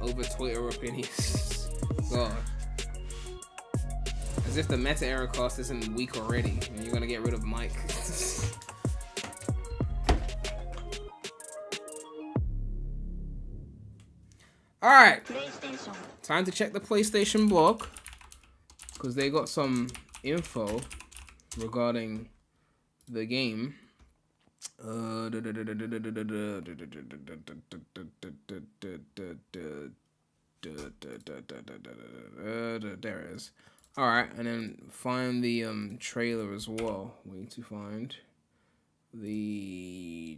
over Twitter opinions. God. As if the meta error cost isn't weak already, and you're gonna get rid of Mike. Alright. Time to check the PlayStation blog, because they got some info regarding the game. There it is. Alright, and then find the trailer as well. We need to find the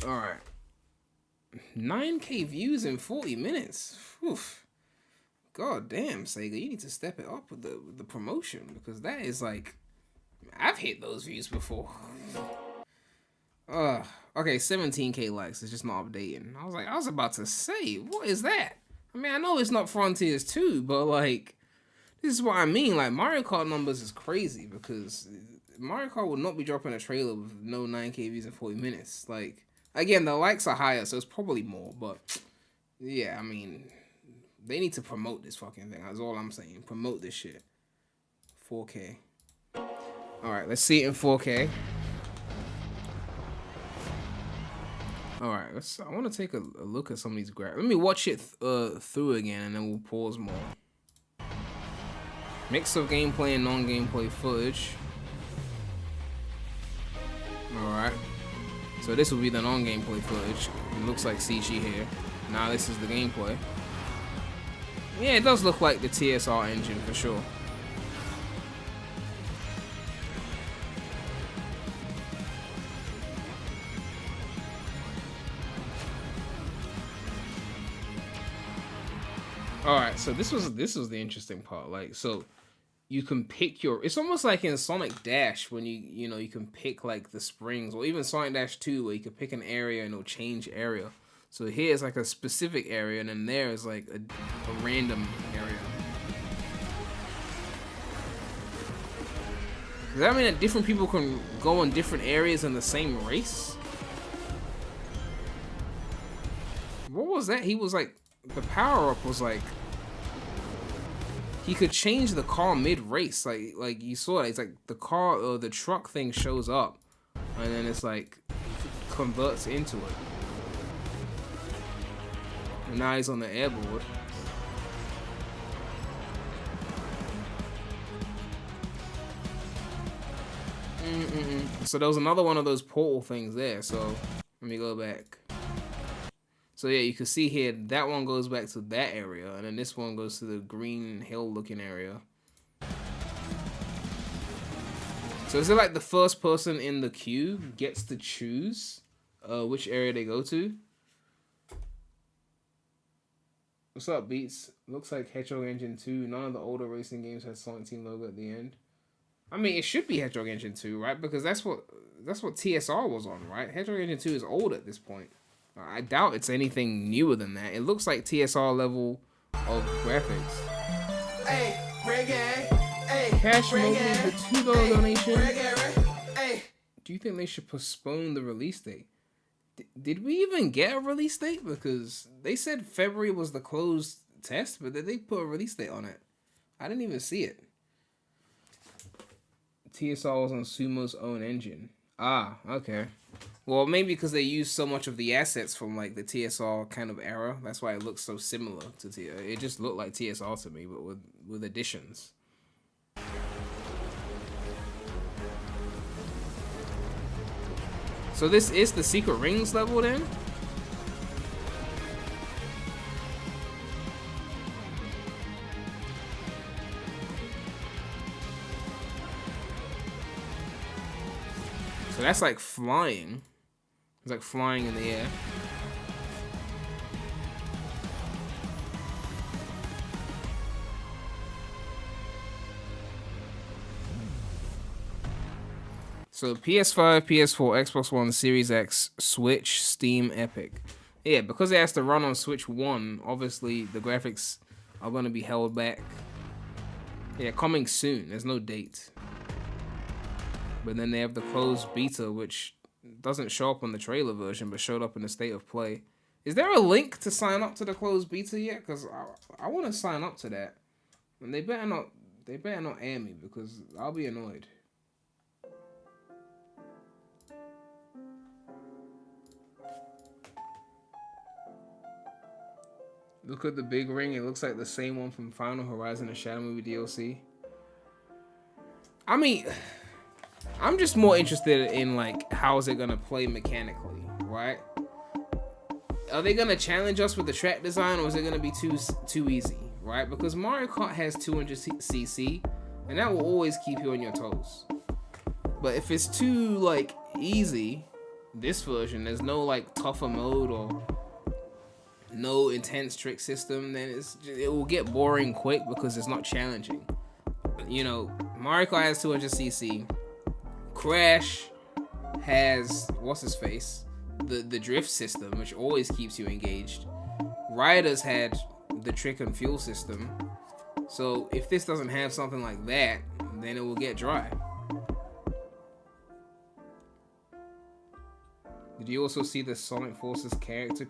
All right. 9K views in 40 minutes. Oof. God damn, Sega, you need to step it up with the promotion, because that is like, I've hit those views before. Okay, 17K likes. It's just not updating. I was about to say, what is that? I mean, I know it's not Frontiers 2, but like, this is what I mean. Like, Mario Kart numbers is crazy, because Mario Kart would not be dropping a trailer with no 9K views in 40 minutes. Like, again, the likes are higher, so it's probably more, but yeah, I mean, they need to promote this fucking thing. That's all I'm saying. Promote this shit. 4K. Alright, let's see it in 4K. Alright, I want to take a look at some of these graphics. Let me watch it through again, and then we'll pause more. Mix of gameplay and non-gameplay footage. Alright. So this will be the non-gameplay footage. It looks like CG here. Now this is the gameplay. Yeah, it does look like the TSR engine for sure. Alright, so this was the interesting part. Like, so you can pick your, it's almost like in Sonic Dash when you can pick like the springs, or even Sonic Dash 2 where you can pick an area and it'll change area. So here is like a specific area, and then there is like a random area. Does that mean that different people can go on different areas in the same race? What was that? He was like, the power-up was like, he could change the car mid-race. Like you saw it. It's like the car or the truck thing shows up, and then it's like converts into it. And now he's on the airboard. So there was another one of those portal things there. So let me go back. So yeah, you can see here, that one goes back to that area, and then this one goes to the green hill looking area. So is it like the first person in the queue gets to choose which area they go to? What's up, Beats? Looks like Hedgehog Engine 2. None of the older racing games had Sonic Team logo at the end. I mean, it should be Hedgehog Engine 2, right? Because that's what TSR was on, right? Hedgehog Engine 2 is old at this point. I doubt it's anything newer than that. It looks like TSR level of graphics. Hey, reggae. Hey, Cash Monkey, the $2 donation. Hey. Do you think they should postpone the release date? Did we even get a release date? Because they said February was the closed test, but did they put a release date on it? I didn't even see it. TSR was on Sumo's own engine. Ah, okay. Well, maybe because they used so much of the assets from like the TSR kind of era. That's why it looks so similar to TSR. It just looked like TSR to me, but with additions. So this is the Secret Rings level then? So that's like flying. It's like flying in the air. So PS5, PS4, Xbox One, Series X, Switch, Steam, Epic. Yeah, because it has to run on Switch 1, obviously the graphics are going to be held back. Yeah, coming soon. There's no date. But then they have the closed beta, which doesn't show up on the trailer version, but showed up in the state of play. Is there a link to sign up to the closed beta yet? Because I want to sign up to that. And they better not air me, because I'll be annoyed. Look at the big ring. It looks like the same one from Final Horizon and Shadow Movie DLC. I mean, I'm just more interested in like how is it gonna play mechanically, right? Are they gonna challenge us with the track design, or is it gonna be too easy, right? Because Mario Kart has 200cc, and that will always keep you on your toes. But if it's too like easy, this version, there's no like tougher mode or no intense trick system, then it will get boring quick because it's not challenging. You know, Mario Kart has 200cc. Crash has what's his face, the drift system, which always keeps you engaged. Riders had the trick and fuel system. So if this doesn't have something like that, then it will get dry. Did you also see the Sonic Forces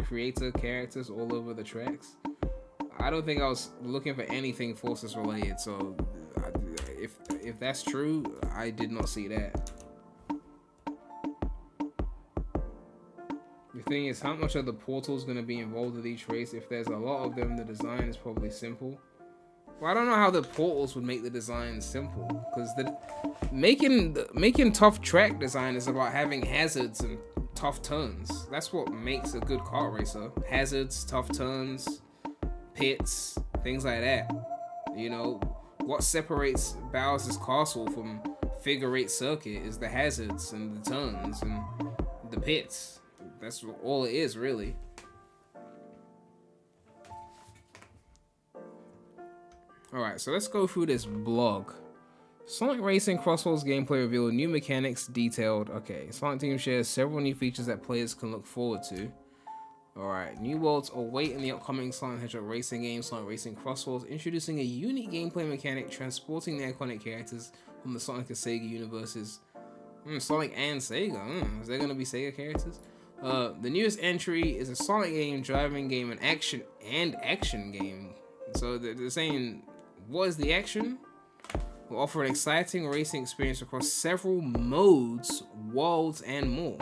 creator characters all over the tracks? I don't think I was looking for anything Forces related, so if that's true, I did not see that. The thing is, how much of the portals going to be involved with each race? If there's a lot of them, the design is probably simple. Well, I don't know how the portals would make the design simple, because making tough track design is about having hazards and tough turns. That's what makes a good kart racer. Hazards, tough turns, pits, things like that. You know, what separates Bowser's Castle from Figure 8 Circuit is the hazards and the turns and the pits. That's all it is, really. Alright, so let's go through this blog. Sonic Racing Crossroads gameplay revealed new mechanics detailed. Okay, Sonic Team shares several new features that players can look forward to. Alright, new worlds await in the upcoming Sonic Hedgehog racing game, Sonic Racing Crossroads, introducing a unique gameplay mechanic transporting the iconic characters from the Sonic and Sega universes. Sonic and Sega? Is there going to be Sega characters? The newest entry is a Sonic game, driving game, and action game. So they're saying, what is the action? Will offer an exciting racing experience across several modes, worlds, and more.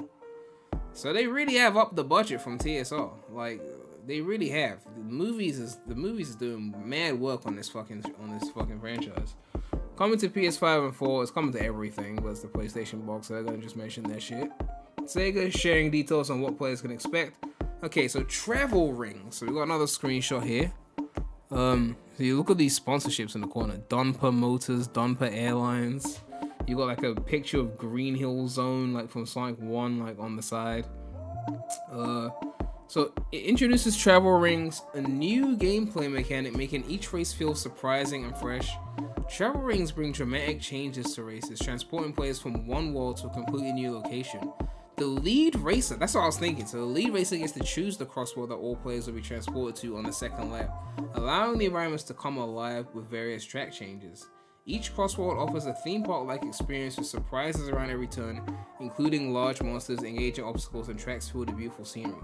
So they really have upped the budget from TSR. Like, they really have. The movies is doing mad work on this fucking franchise. Coming to PS5 and 4, it's coming to everything, but it's the PlayStation box, so they're gonna just mention that shit. Sega sharing details on what players can expect. Okay, so travel rings. So we got another screenshot here. So you look at these sponsorships in the corner. Dunper Motors, Dunper Airlines. You got like a picture of Green Hill Zone, like from Sonic 1, like on the side. So it introduces travel rings, a new gameplay mechanic, making each race feel surprising and fresh. Travel rings bring dramatic changes to races, transporting players from one world to a completely new location. The lead racer, that's what I was thinking, so the lead racer gets to choose the crossworld that all players will be transported to on the second lap, allowing the environments to come alive with various track changes. Each crossworld offers a theme park-like experience with surprises around every turn, including large monsters, engaging obstacles, and tracks filled with beautiful scenery.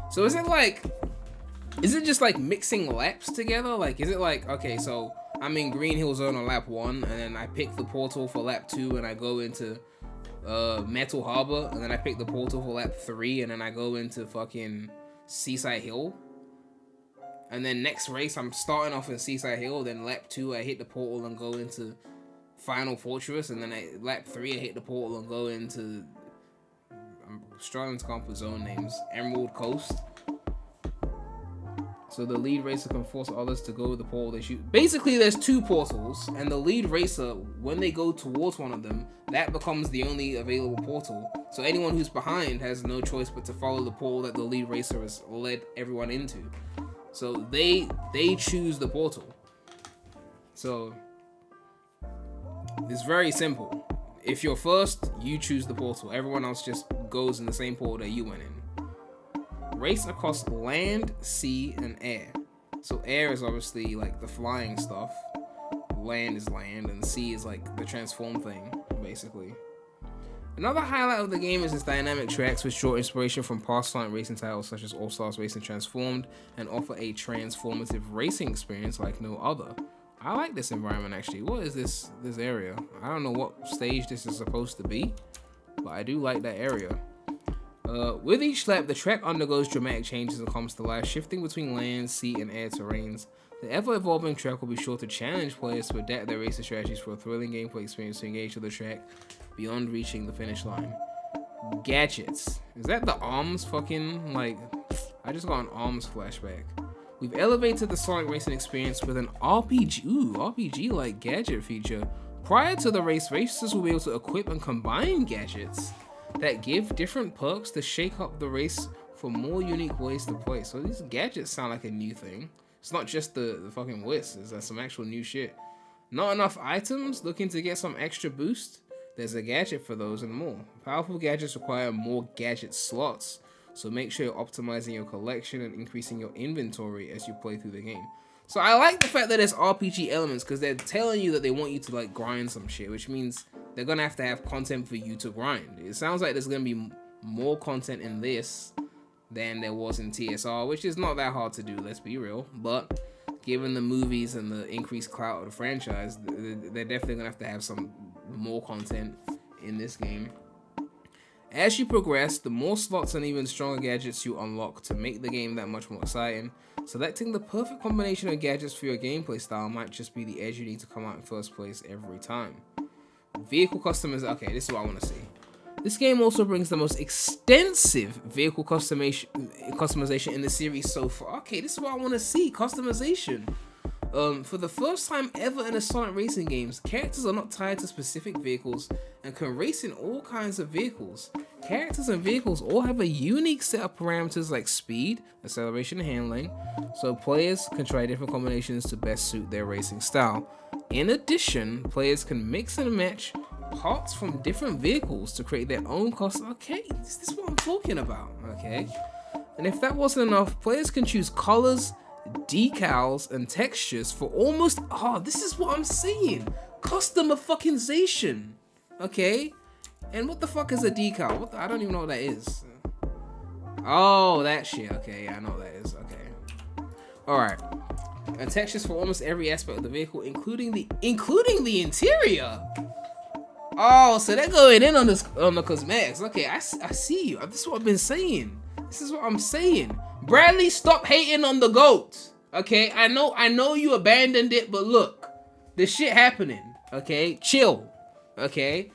So is it just like mixing laps together? Like, is it like, okay, so I'm in Green Hill Zone on lap 1, and then I pick the portal for lap 2, and I go into Metal Harbor, and then I pick the portal for lap 3, and then I go into fucking Seaside Hill. And then next race, I'm starting off in Seaside Hill, then lap 2, I hit the portal and go into Final Fortress, and then lap 3, I hit the portal and go into, I'm struggling to come up with zone names, Emerald Coast. So the lead racer can force others to go to the portal they shoot. Basically, there's two portals, and the lead racer, when they go towards one of them, that becomes the only available portal. So anyone who's behind has no choice but to follow the portal that the lead racer has led everyone into. So they choose the portal. So it's very simple. If you're first, you choose the portal. Everyone else just goes in the same portal that you went in. Race across land, sea, and air. So air is obviously like the flying stuff. Land is land, and sea is like the transform thing, basically. Another highlight of the game is its dynamic tracks, which draw inspiration from past Sonic racing titles such as All Stars Racing Transformed and offer a transformative racing experience like no other. I like this environment actually. What is this area? I don't know what stage this is supposed to be, but I do like that area. With each lap, the track undergoes dramatic changes and comes to life, shifting between land, sea, and air terrains. The ever-evolving track will be sure to challenge players to adapt their racing strategies for a thrilling gameplay experience to engage with the track beyond reaching the finish line. Gadgets. Is that the ARMS fucking, like, I just got an ARMS flashback. We've elevated the Sonic racing experience with an RPG-like gadget feature. Prior to the race, racers will be able to equip and combine gadgets. that give different perks to shake up the race for more unique ways to play. So these gadgets sound like a new thing. It's not just the fucking whisks, there's some actual new shit. Not enough items, looking to get some extra boost? There's a gadget for those and more. Powerful gadgets require more gadget slots, so make sure you're optimizing your collection and increasing your inventory as you play through the game. So I like the fact that there's RPG elements, because they're telling you that they want you to like grind some shit, which means they're gonna have to have content for you to grind. It sounds like there's gonna be more content in this than there was in TSR, which is not that hard to do, let's be real. But given the movies and the increased clout of the franchise, they're definitely gonna have to have some more content in this game. As you progress, the more slots and even stronger gadgets you unlock to make the game that much more exciting. Selecting the perfect combination of gadgets for your gameplay style might just be the edge you need to come out in first place every time. Vehicle customization. Okay, this is what I want to see. This game also brings the most extensive vehicle customization in the series so far. Okay, this is what I want to see. Customization. For the first time ever in a Sonic racing games, characters are not tied to specific vehicles and can race in all kinds of vehicles. Characters and vehicles all have a unique set of parameters like speed, acceleration, and handling, so players can try different combinations to best suit their racing style. In addition, players can mix and match parts from different vehicles to create their own custom. Okay, this is what I'm talking about, okay? And if that wasn't enough, players can choose colors, decals, and textures for almost, this is what I'm saying, customization, okay? And what the fuck is a decal? I don't even know what that is. Oh, that shit. Okay, yeah, I know what that is. Okay. Alright. And textures for almost every aspect of the vehicle, including the interior. Oh, so they're going in on the cosmetics. Okay, I see you. This is what I've been saying. This is what I'm saying. Bradley, stop hating on the GOAT. Okay, I know you abandoned it, but look, this shit happening. Okay, chill. Okay.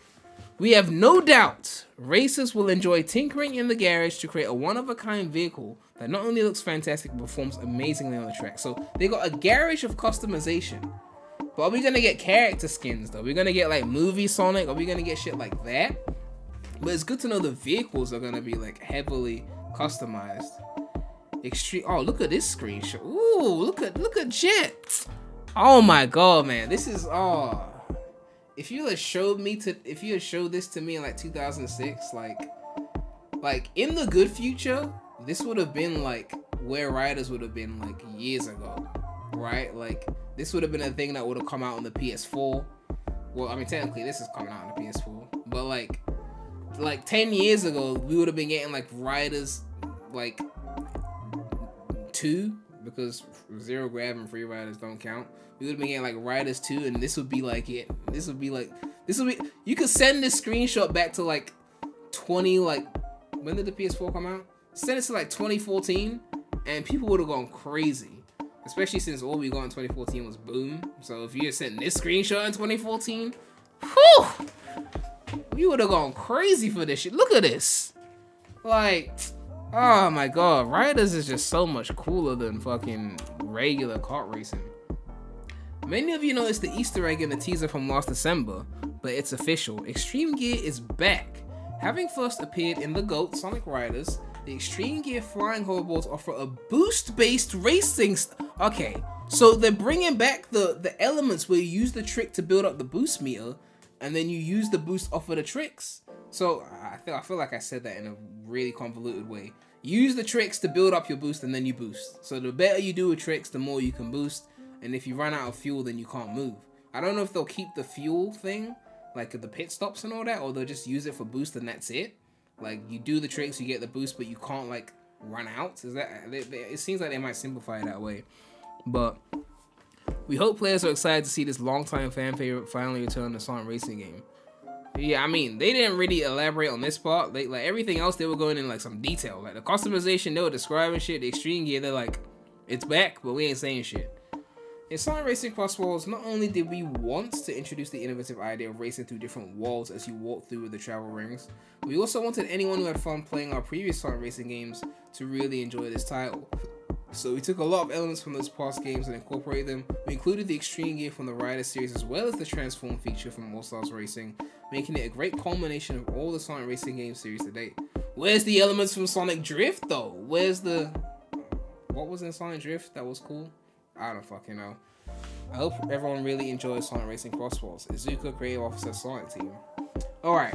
We have no doubt racers will enjoy tinkering in the garage to create a one-of-a-kind vehicle that not only looks fantastic but performs amazingly on the track. So they got a garage of customization. But are we gonna get character skins though? We're gonna get like movie Sonic? Are we gonna get shit like that? But it's good to know the vehicles are gonna be like heavily customized. Extreme. Oh, look at this screenshot. Ooh, look at Jet. Oh my god, man, this is If you had showed this to me in like 2006, like in the good future, this would have been like where Riders would have been like years ago, right? Like this would have been a thing that would have come out on the PS4. Well, I mean technically this is coming out on the PS4, but like 10 years ago, we would have been getting like Riders like 2, because Zero Grav and Free Riders don't count. We would have been getting like Riders 2, and this would be like it. This would be you could send this screenshot back to like when did the PS4 come out? Send it to like 2014 and people would have gone crazy. Especially since all we got in 2014 was Boom. So if you had sent this screenshot in 2014, whew, we would have gone crazy for this shit. Look at this. Like, oh my god, Riders is just so much cooler than fucking regular kart racing. Many of you noticed the Easter egg in the teaser from last December, but it's official. Extreme Gear is back. Having first appeared in the GOAT Sonic Riders, the Extreme Gear flying hoverboards offer a boost-based racing. Okay, so they're bringing back the elements where you use the trick to build up the boost meter, and then you use the boost off of the tricks. So I feel like I said that in a really convoluted way. Use the tricks to build up your boost, and then you boost. So the better you do with tricks, the more you can boost. And if you run out of fuel, then you can't move. I don't know if they'll keep the fuel thing, like the pit stops and all that, or they'll just use it for boost and that's it. Like you do the tricks, you get the boost, but you can't like run out. It seems like they might simplify it that way. But we hope players are excited to see this longtime fan favorite finally return to Sonic racing game. Yeah, I mean, they didn't really elaborate on this part. Like everything else, they were going in like some detail. Like the customization, they were describing shit. The Extreme Gear, they're like, it's back, but we ain't saying shit. In Sonic Racing Cross Worlds, not only did we want to introduce the innovative idea of racing through different worlds as you walk through the travel rings, we also wanted anyone who had fun playing our previous Sonic Racing games to really enjoy this title. So we took a lot of elements from those past games and incorporated them. We included the extreme gear from the Rider series as well as the transform feature from All Stars Racing, making it a great culmination of all the Sonic Racing game series to date. Where's the elements from Sonic Drift though? Where's the... What was in Sonic Drift that was cool? I don't fucking know. I hope everyone really enjoys Sonic Racing Crossballs. Izuka, Creative Officer, Sonic Team. Alright.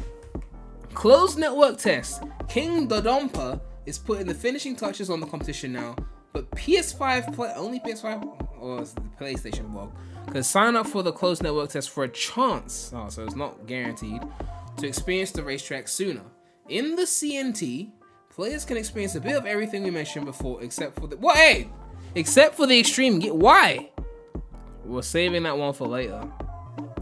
Closed network test. King Dodonpa is putting the finishing touches on the competition now, but PS5 only PS5 or the PlayStation blog can sign up for the closed network test for a chance. Oh, so it's not guaranteed to experience the racetrack sooner. In the CNT, players can experience a bit of everything we mentioned before, except for the except for the extreme gear. Why? We're saving that one for later.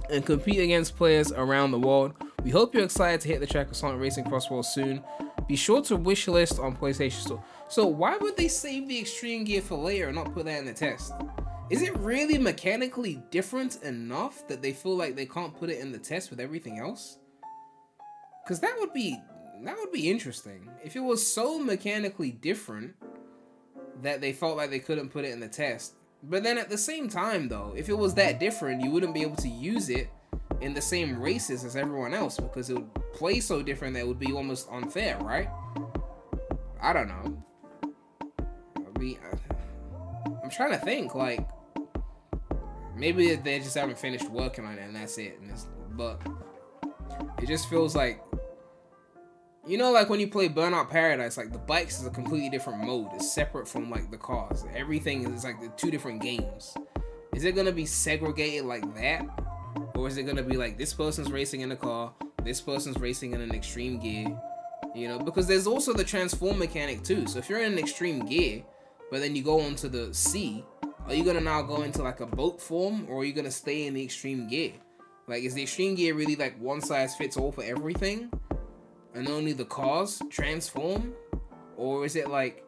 And compete against players around the world. We hope you're excited to hit the track of Sonic Racing Crossballs soon. Be sure to wish list on PlayStation Store. So why would they save the extreme gear for later and not put that in the test? Is it really mechanically different enough that they feel like they can't put it in the test with everything else? Because that would be interesting. If it was so mechanically different that they felt like they couldn't put it in the test. But then at the same time though, if it was that different, you wouldn't be able to use it in the same races as everyone else because it would play so different that it would be almost unfair, right? I don't know. I'm trying to think, like, maybe they just haven't finished working on it and that's it. But it just feels like, you know, like when you play Burnout Paradise, like the bikes is a completely different mode. It's separate from like the cars. Everything is like the two different games. Is it gonna be segregated like that? Or is it gonna be like this person's racing in a car, this person's racing in an extreme gear? You know, because there's also the transform mechanic too. So if you're in an extreme gear, but then you go onto the sea, are you gonna now go into like a boat form, or are you gonna stay in the extreme gear? Like, is the extreme gear really like one size fits all for everything? And only the cars transform? Or is it like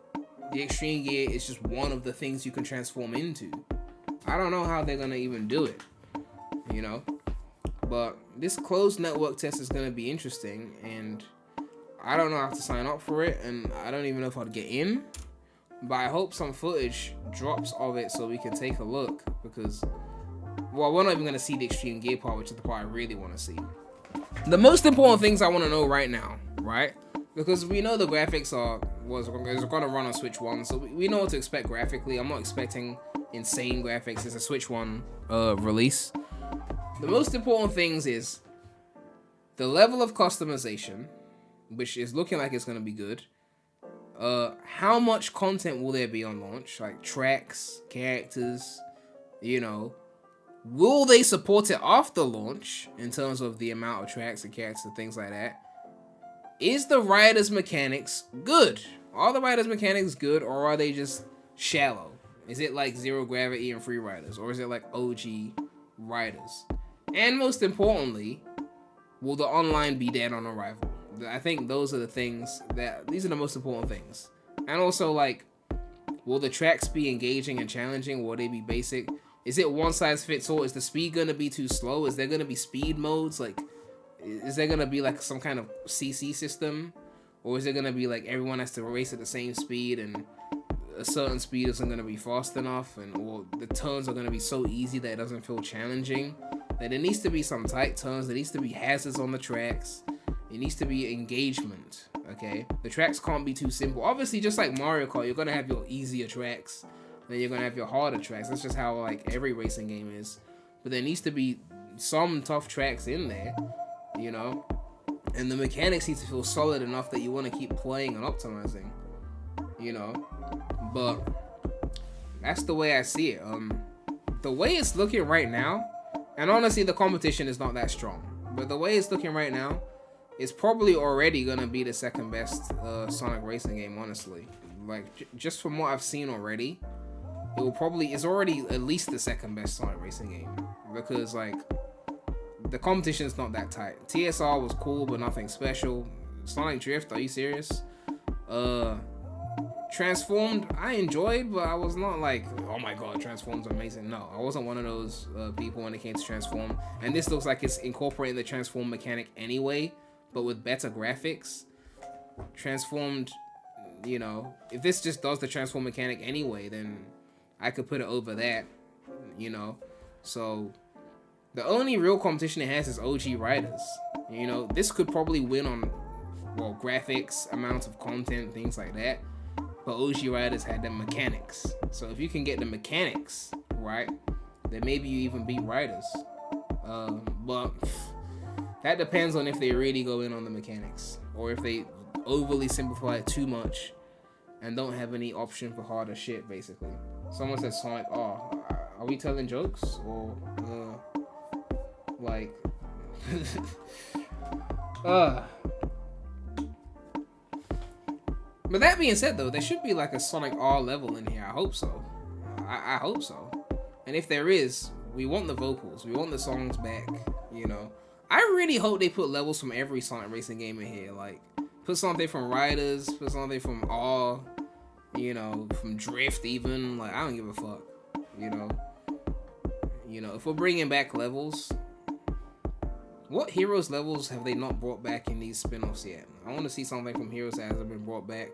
the extreme gear is just one of the things you can transform into? I don't know how they're gonna even do it, you know? But this closed network test is gonna be interesting, and I don't know how to sign up for it, and I don't even know if I'd get in. But I hope some footage drops of it so we can take a look, because, well, we're not even gonna see the extreme gear part, which is the part I really wanna see. The most important things I want to know right now, right? Because we know the graphics is going to run on Switch 1, so we know what to expect graphically. I'm not expecting insane graphics. It's a Switch 1 release. The most important things is the level of customization, which is looking like it's going to be good. How much content will there be on launch? Like tracks, characters, you know. Will they support it after launch in terms of the amount of tracks and characters and things like that? Is the Riders mechanics good? Are the Riders mechanics good, or are they just shallow? Is it like Zero Gravity and Free Riders, or is it like OG Riders? And most importantly, will the online be dead on arrival? I think those are the things these are the most important things. And also, like, will the tracks be engaging and challenging? Will they be basic? Is it one size fits all? Is the speed gonna be too slow? Is there gonna be speed modes? Like, is there gonna be like some kind of CC system? Or is it gonna be like everyone has to race at the same speed and a certain speed isn't gonna be fast enough, or the turns are gonna be so easy that it doesn't feel challenging? That there needs to be some tight turns, there needs to be hazards on the tracks, it needs to be engagement, okay? The tracks can't be too simple. Obviously, just like Mario Kart, you're gonna have your easier tracks, then you're gonna have your harder tracks. That's just how like every racing game is. But there needs to be some tough tracks in there, you know? And the mechanics need to feel solid enough that you want to keep playing and optimizing, you know? But that's the way I see it. The way it's looking right now, and honestly the competition is not that strong, but the way it's looking right now, it's probably already gonna be the second best Sonic racing game, honestly. Like, just from what I've seen already, it's already at least the second best Sonic racing game, because like the competition is not that tight. TSR was cool, but nothing special. Sonic Drift, are you serious? Transformed, I enjoyed, but I was not like, oh my god, Transform's amazing. No, I wasn't one of those people when it came to Transform. And this looks like it's incorporating the Transform mechanic anyway, but with better graphics. Transformed you know, if this just does the transform mechanic anyway, then I could put it over that, you know. So the only real competition it has is OG Riders. You know, this could probably win on, well, graphics, amounts of content, things like that. But OG Riders had the mechanics. So if you can get the mechanics right, then maybe you even beat Riders. But that depends on if they really go in on the mechanics, or if they overly simplify it too much and don't have any option for harder shit, basically. Someone said Sonic, oh, are we telling jokes? Or, like... But that being said, though, there should be like a Sonic R level in here. I hope so. I hope so. And if there is, we want the vocals. We want the songs back, you know. I really hope they put levels from every Sonic racing game in here. Like, put something from Riders, put something from R, you know, from Drift even. Like, I don't give a fuck, you know. You know, if we're bringing back levels, what Heroes levels have they not brought back in these spin-offs yet? I want to see something from Heroes that hasn't been brought back.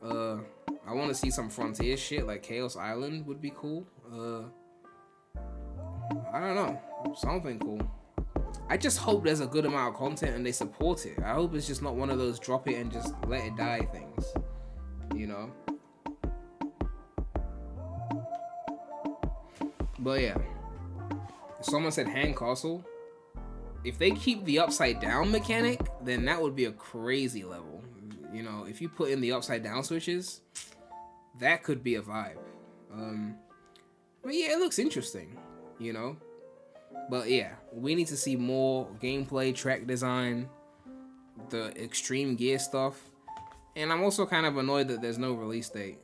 I want to see some Frontier shit, like Chaos Island would be cool. I don't know, something cool. I just hope there's a good amount of content and they support it. I hope it's just not one of those drop it and just let it die things, you know? But yeah, someone said Hand Castle. If they keep the upside down mechanic, then that would be a crazy level. You know, if you put in the upside down switches, that could be a vibe. But yeah, it looks interesting, you know? But yeah, we need to see more gameplay, track design, the extreme gear stuff. And I'm also kind of annoyed that there's no release date.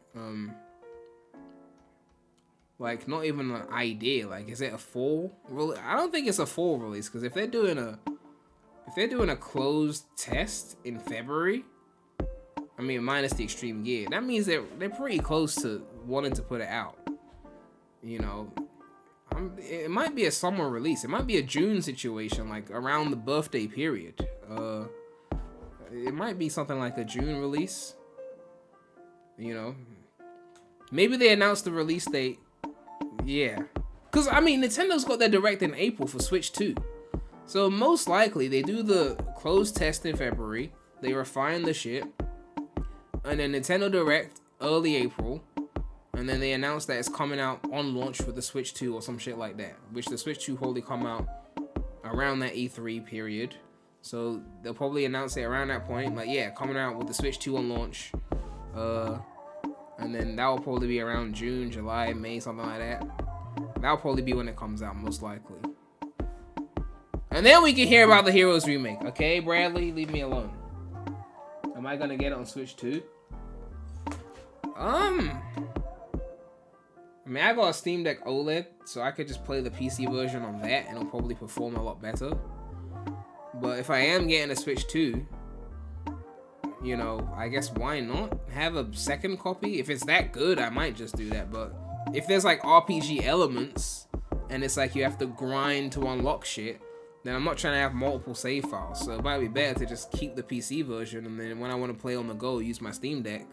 Like, not even an idea. Like, is it a fall release? I don't think it's a fall release, because if they're doing a closed test in February, I mean, minus the extreme gear, that means they're pretty close to wanting to put it out. You know, it might be a summer release. It might be a June situation, like around the birthday period. It might be something like a June release. You know, maybe they announced the release date. Yeah, because I mean, Nintendo's got their Direct in April for Switch 2. So most likely they do the closed test in February, they refine the shit, and then Nintendo Direct early April, and then they announce that it's coming out on launch for the Switch 2 or some shit like that, which the Switch 2 probably come out around that E3 period. So they'll probably announce it around that point, like, yeah, coming out with the Switch 2 on launch. And then that will probably be around June, July, May, something like that. That'll probably be when it comes out, most likely. And then we can hear about the Heroes remake. Okay, Bradley, leave me alone. Am I gonna get it on Switch 2? I mean, I got a Steam Deck OLED, so I could just play the PC version on that, and it'll probably perform a lot better. But if I am getting a Switch 2, you know, I guess why not have a second copy? If it's that good, I might just do that. But if there's like RPG elements, and it's like you have to grind to unlock shit, then I'm not trying to have multiple save files. So it might be better to just keep the PC version, and then when I want to play on the go, use my Steam Deck,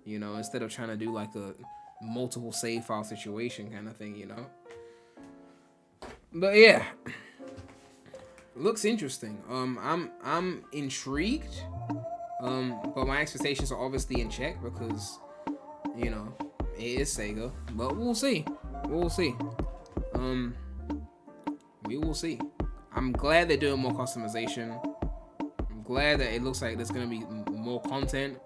you know, instead of trying to do like a multiple save file situation kind of thing, you know. But yeah, looks interesting. I'm intrigued. But my expectations are obviously in check because, you know, it is Sega. But we'll see. We'll see. We will see. I'm glad they're doing more customization. I'm glad that it looks like there's gonna be more content.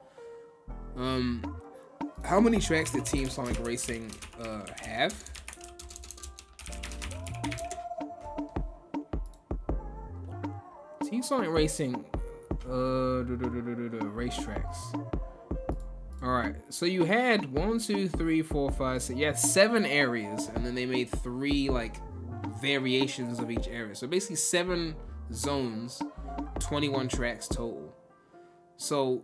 How many tracks did Team Sonic Racing have? Team Sonic Racing racetracks. Alright, so you had 1, 2, 3, 4, 5, 6, yeah, 7 areas, and then they made 3 like variations of each area. So basically 7 zones, 21 tracks total. So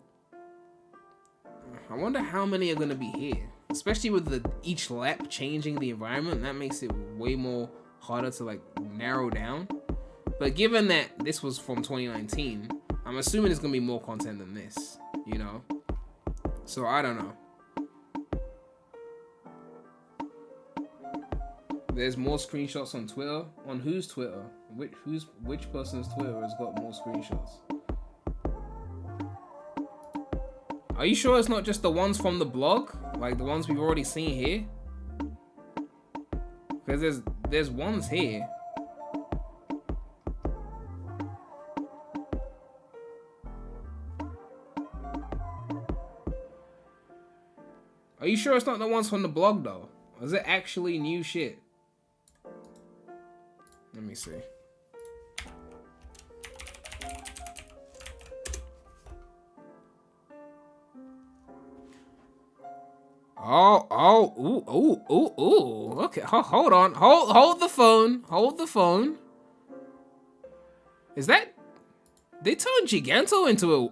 I wonder how many are gonna be here, especially with each lap changing the environment. That makes it way more harder to like narrow down. But given that this was from 2019, I'm assuming there's gonna be more content than this, you know. So I don't know. There's more screenshots on Twitter. On whose Twitter? Which person's Twitter has got more screenshots? Are you sure it's not just the ones from the blog? Like the ones we've already seen here? Because there's ones here. Are you sure it's not the ones from the blog though? Or is it actually new shit? Let me see. Ooh. Okay, hold on. Hold the phone. Hold the phone. Is that... They turned Giganto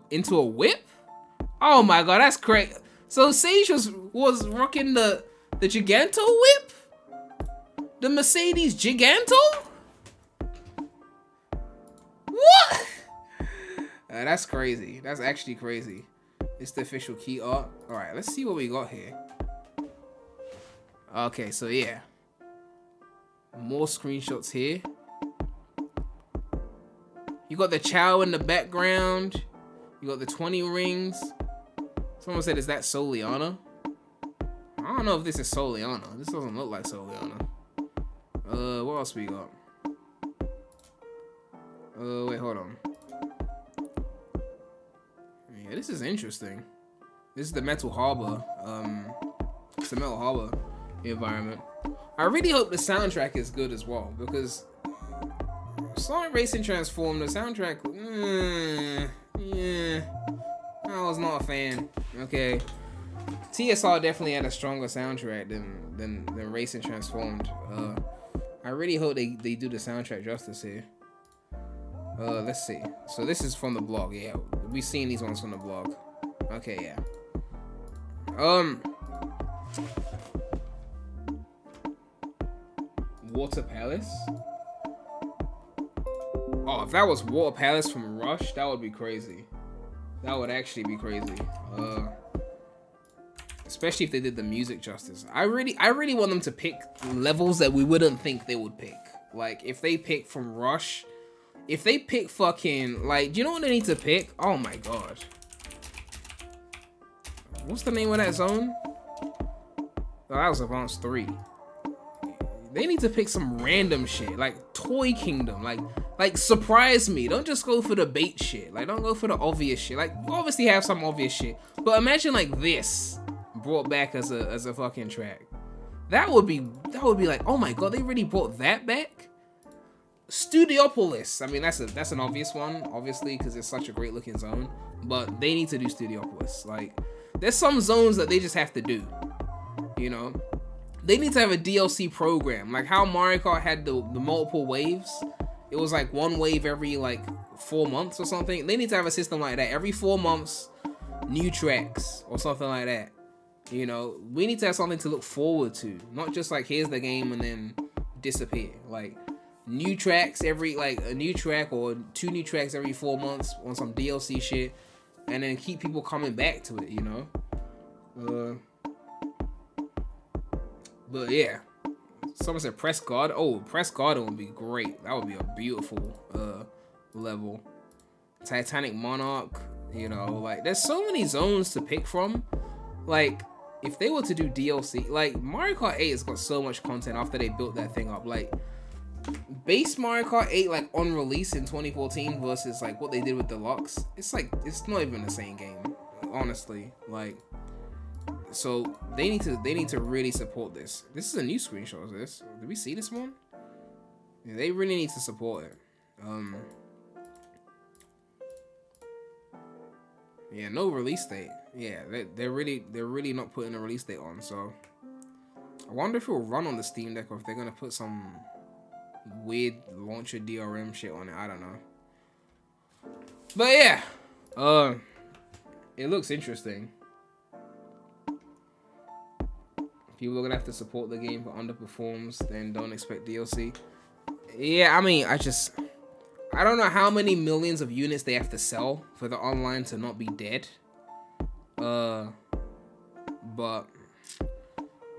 into a whip? Oh my god, that's crazy. So Sage was rocking the Giganto whip? The Mercedes Giganto? What? That's crazy. That's actually crazy. It's the official key art. Alright, let's see what we got here. Okay, so yeah. More screenshots here. You got the Chow in the background. You got the 20 rings. Someone said, is that Soliana? I don't know if this is Soliana. This doesn't look like Soliana. What else we got? Wait, hold on. Yeah, this is interesting. This is the Metal Harbor. It's the Metal Harbor environment. I really hope the soundtrack is good as well, because Sonic Racing Transformed, the soundtrack, yeah, I was not a fan. Okay, TSR definitely had a stronger soundtrack than Racing Transformed. I really hope they do the soundtrack justice here. Let's see. So this is from the blog. Yeah, we've seen these ones from the blog. Okay, yeah. Water Palace. Oh, if that was Water Palace from Rush, that would be crazy. That would actually be crazy. Especially if they did the music justice. I really want them to pick levels that we wouldn't think they would pick. Like, if they pick from Rush, if they pick fucking, like, do you know what they need to pick? Oh my god. What's the name of that zone? Oh, that was Advance 3. They need to pick some random shit, like Toy Kingdom, like surprise me. Don't just go for the bait shit. Like, don't go for the obvious shit. Like, you obviously have some obvious shit, but imagine like this brought back as a fucking track. That would be like, oh my god, they really brought that back. Studiopolis. I mean, that's an obvious one, obviously, because it's such a great looking zone. But they need to do Studiopolis. Like, there's some zones that they just have to do. You know, they need to have a DLC program, like how Mario Kart had the multiple waves. It was like one wave every like 4 months or something. They need to have a system like that. Every 4 months, new tracks or something like that. You know, we need to have something to look forward to, not just like here's the game and then disappear. Like, new tracks every, like a new track or 2 new tracks every 4 months on some DLC shit, and then keep people coming back to it, you know. But yeah, someone said Press Garden. Oh, Press Garden would be great. That would be a beautiful level. Titanic Monarch, you know, like there's so many zones to pick from. Like, if they were to do DLC, like Mario Kart 8 has got so much content after they built that thing up. Like, base Mario Kart 8 like on release in 2014 versus like what they did with Deluxe, it's like, it's not even the same game, honestly. Like, so they need to really support this. This is a new screenshot of this. Did we see this one? Yeah, they really need to support it. Yeah, no release date. Yeah, they're really not putting a release date on. So I wonder if it will run on the Steam Deck or if they're gonna put some weird launcher DRM shit on it. I don't know. But yeah, it looks interesting. People are gonna have to support the game if it underperforms, then don't expect DLC. Yeah, I mean, I don't know how many millions of units they have to sell for the online to not be dead. but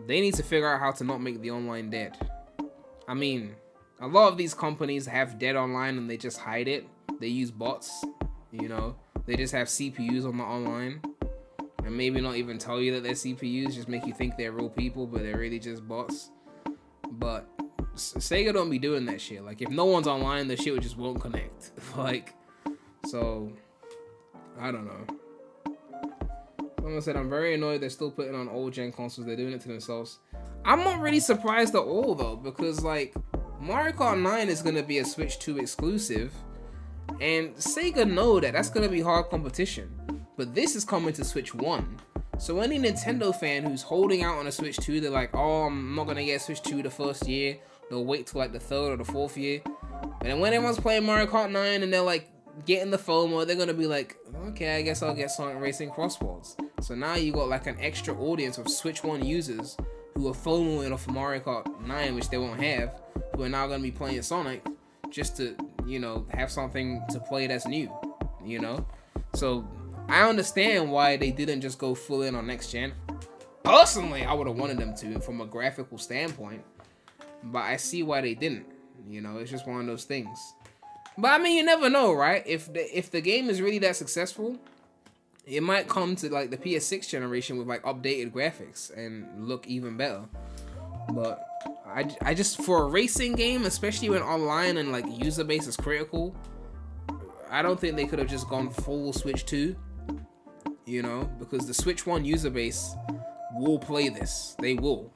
they need to figure out how to not make the online dead. I mean, a lot of these companies have dead online and they just hide it. They use bots, you know. They just have CPUs on the online and maybe not even tell you that they're CPUs, just make you think they're real people, but they're really just bots. But Sega don't be doing that shit. Like, if no one's online, the shit just won't connect. Like, so, I don't know. Someone said, I'm very annoyed they're still putting on old gen consoles. They're doing it to themselves. I'm not really surprised at all, though, because, like, Mario Kart 9 is going to be a Switch 2 exclusive, and Sega know that that's going to be hard competition. But this is coming to Switch 1. So any Nintendo fan who's holding out on a Switch 2, they're like, oh, I'm not going to get Switch 2 the first year. They'll wait till like the third or the fourth year. And then when everyone's playing Mario Kart 9 and they're like getting the FOMO, they're going to be like, okay, I guess I'll get Sonic Racing Crossworlds. So now you got like an extra audience of Switch 1 users who are FOMOing off Mario Kart 9, which they won't have, who are now going to be playing Sonic just to, you know, have something to play that's new, you know? So I understand why they didn't just go full in on next gen. Personally, I would have wanted them to from a graphical standpoint, but I see why they didn't. You know, it's just one of those things. But I mean, you never know, right? If the game is really that successful, it might come to like the PS6 generation with like updated graphics and look even better. But I just, for a racing game, especially when online and like user base is critical, I don't think they could have just gone full Switch 2, you know, because the Switch 1 user base will play this. They will,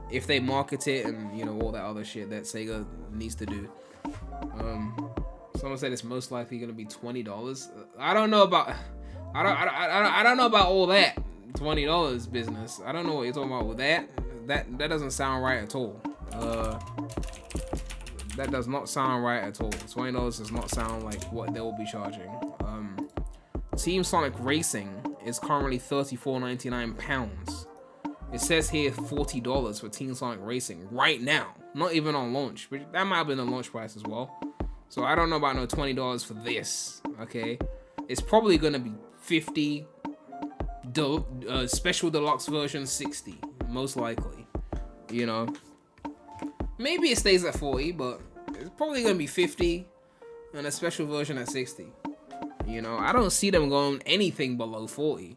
if they market it and, you know, all that other shit that Sega needs to do. Someone said it's most likely going to be $20. I don't know about, I don't know about all that $20 business. I don't know what you're talking about with that. That doesn't sound right at all. That does not sound right at all. $20 does not sound like what they will be charging. Team Sonic Racing is currently £34.99. It says here $40 for Team Sonic Racing right now. Not even on launch, but that might have been the launch price as well. So I don't know about no $20 for this. Okay, it's probably gonna be $50. Special deluxe version $60, most likely. You know, maybe it stays at $40, but it's probably gonna be $50 and a special version at $60. You know, I don't see them going anything below $40.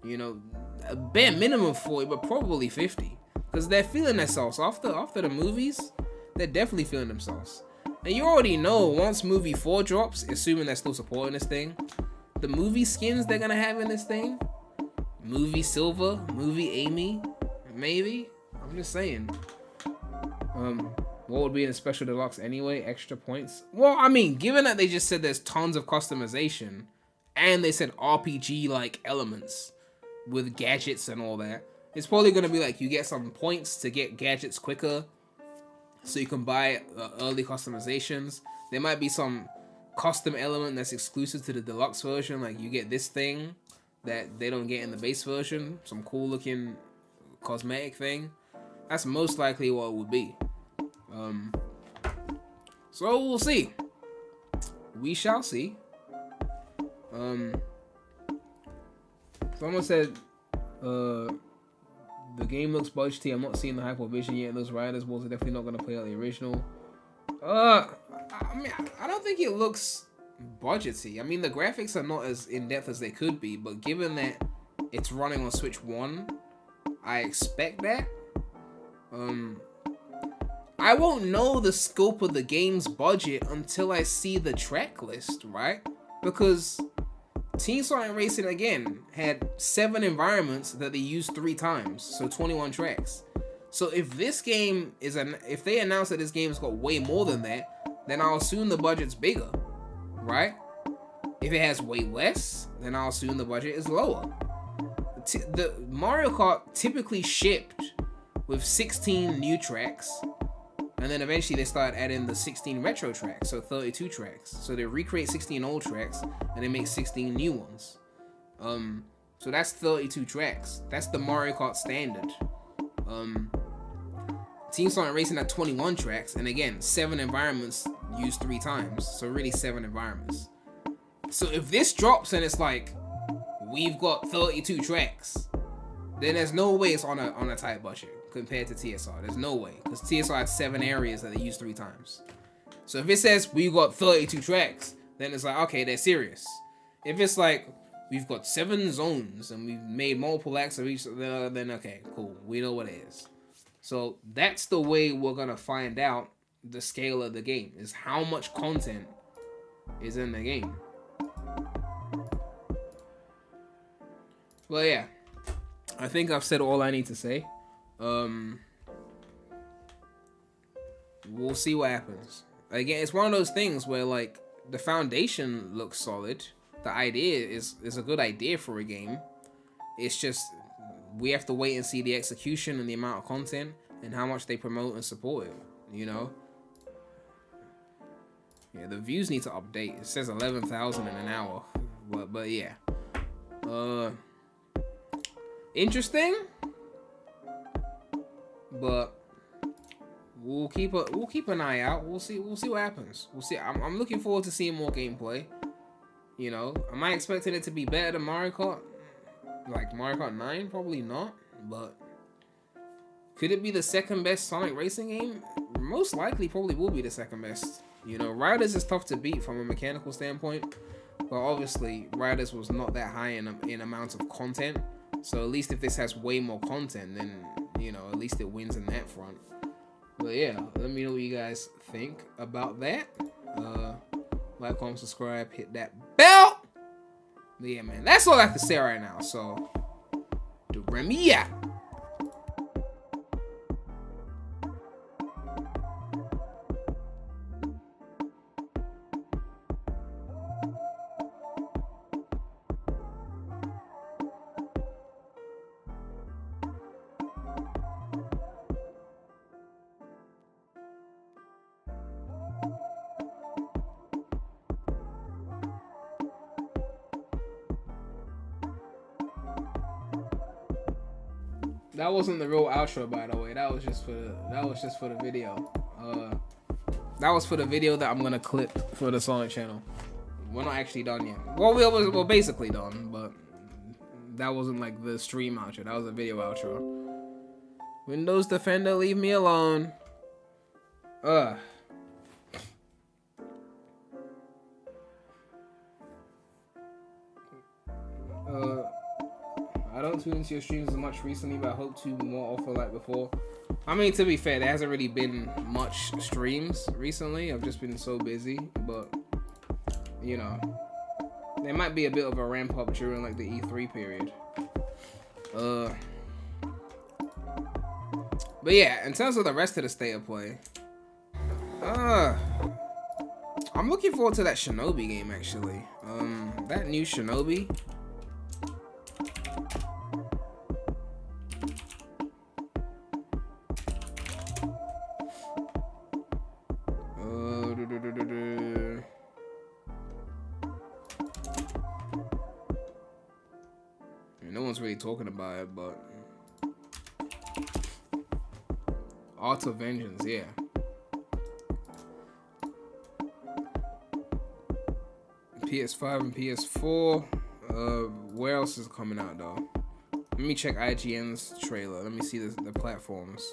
You know, a bare minimum $40, but probably $50, because they're feeling themselves after the movies. They're definitely feeling themselves. And you already know, once movie 4 drops, assuming they're still supporting this thing, the movie skins they're gonna have in this thing, movie Silver, movie Amy, maybe. I'm just saying. What would be in a special deluxe anyway? Extra points? Well, I mean, given that they just said there's tons of customization, and they said RPG-like elements with gadgets and all that, it's probably gonna be like you get some points to get gadgets quicker, so you can buy early customizations. There might be some custom element that's exclusive to the deluxe version, like you get this thing that they don't get in the base version, some cool looking cosmetic thing. That's most likely what it would be. So we'll see. We shall see. Someone said the game looks budgety. I'm not seeing the Hypervision yet. Those Riders balls are definitely not going to play out the original. I mean, I don't think it looks budgety. I mean, the graphics are not as in-depth as they could be, but given that it's running on Switch 1, I expect that. I won't know the scope of the game's budget until I see the track list, right? Because Team Sonic Racing, again, had 7 environments that they used 3 times, so 21 tracks. So if this game is if they announce that this game's got way more than that, then I'll assume the budget's bigger, right? If it has way less, then I'll assume the budget is lower. The Mario Kart typically shipped with 16 new tracks, and then eventually they started adding the 16 retro tracks, so 32 tracks. So they recreate 16 old tracks, and they make 16 new ones. So that's 32 tracks. That's the Mario Kart standard. Team Sonic Racing had 21 tracks, and again, 7 environments used 3 times, so really 7 environments. So if this drops and it's like, we've got 32 tracks, then there's no way it's on a tight budget compared to TSR. There's no way, because TSR had 7 areas that they used 3 times. So if it says we got 32 tracks, then it's like, okay, they're serious. If it's like we've got 7 zones and we've made multiple acts of each, then okay, cool, we know what it is. So that's the way we're gonna find out the scale of the game, is how much content is in the game. Well, yeah, I think I've said all I need to say. We'll see what happens. Again, it's one of those things where, like, the foundation looks solid. The idea is a good idea for a game. It's just we have to wait and see the execution and the amount of content and how much they promote and support it, you know? Yeah, the views need to update. It says 11,000 in an hour. But yeah. Interesting. But we'll keep an eye out. We'll see what happens. We'll see. I'm looking forward to seeing more gameplay. You know, am I expecting it to be better than Mario Kart? Like Mario Kart 9? Probably not. But could it be the second best Sonic racing game? Most likely, probably will be the second best. You know, Riders is tough to beat from a mechanical standpoint, but obviously Riders was not that high in amount of content. So at least if this has way more content, then, you know, at least it wins in that front. But yeah, let me know what you guys think about that. Like, comment, subscribe, hit that bell. But yeah, man, that's all I have to say right now. So, the Remy out. That wasn't the real outro, by the way. That was just for the video. That was for the video that I'm gonna clip for the Sonic channel. We're not actually done yet. Well, we're basically done, but that wasn't like the stream outro. That was a video outro. Windows Defender, leave me alone. I don't tune into your streams as much recently, but I hope to more often like before. I mean, to be fair, there hasn't really been much streams recently. I've just been so busy, but you know, there might be a bit of a ramp up during like the E3 period. But yeah, in terms of the rest of the state of play, I'm looking forward to that Shinobi game actually. That new Shinobi. No one's really talking about it, but Art of Vengeance, yeah. PS5 and PS4. Where else is coming out though? Let me check IGN's trailer. Let me see the platforms.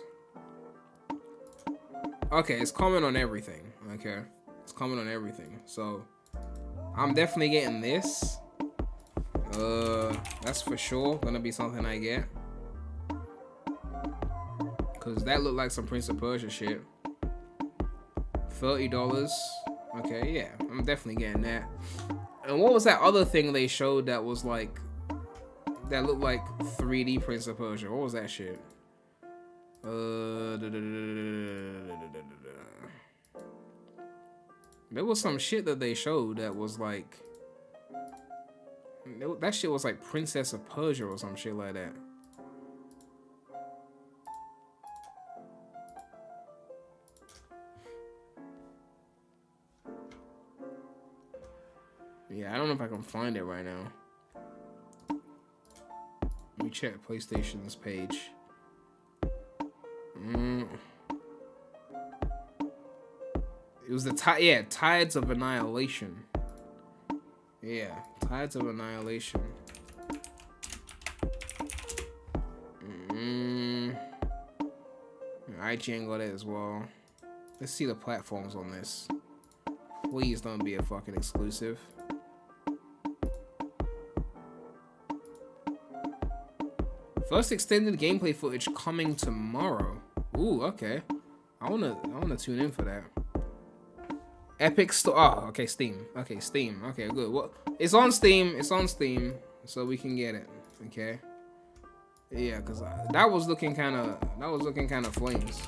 Okay, it's coming on everything. Okay, it's coming on everything. So I'm definitely getting this. That's for sure gonna be something I get. Cause that looked like some Prince of Persia shit. $30. Okay, yeah, I'm definitely getting that. And what was that other thing they showed that was like, that looked like 3D Prince of Persia? What was that shit? There was some shit that they showed that was like, that shit was like Princess of Persia or some shit like that. Yeah, I don't know if I can find it right now. Let me check PlayStation's page. It was the Tides of Annihilation. Yeah, Tides of Annihilation. IGN got it as well. Let's see the platforms on this. Please don't be a fucking exclusive. First extended gameplay footage coming tomorrow. Ooh, okay. I wanna tune in for that. Epic Store. Oh, okay, Steam. Okay, Steam. Okay, good. Well, it's on Steam. It's on Steam, so we can get it. Okay. Yeah, cause that was looking kind of flames.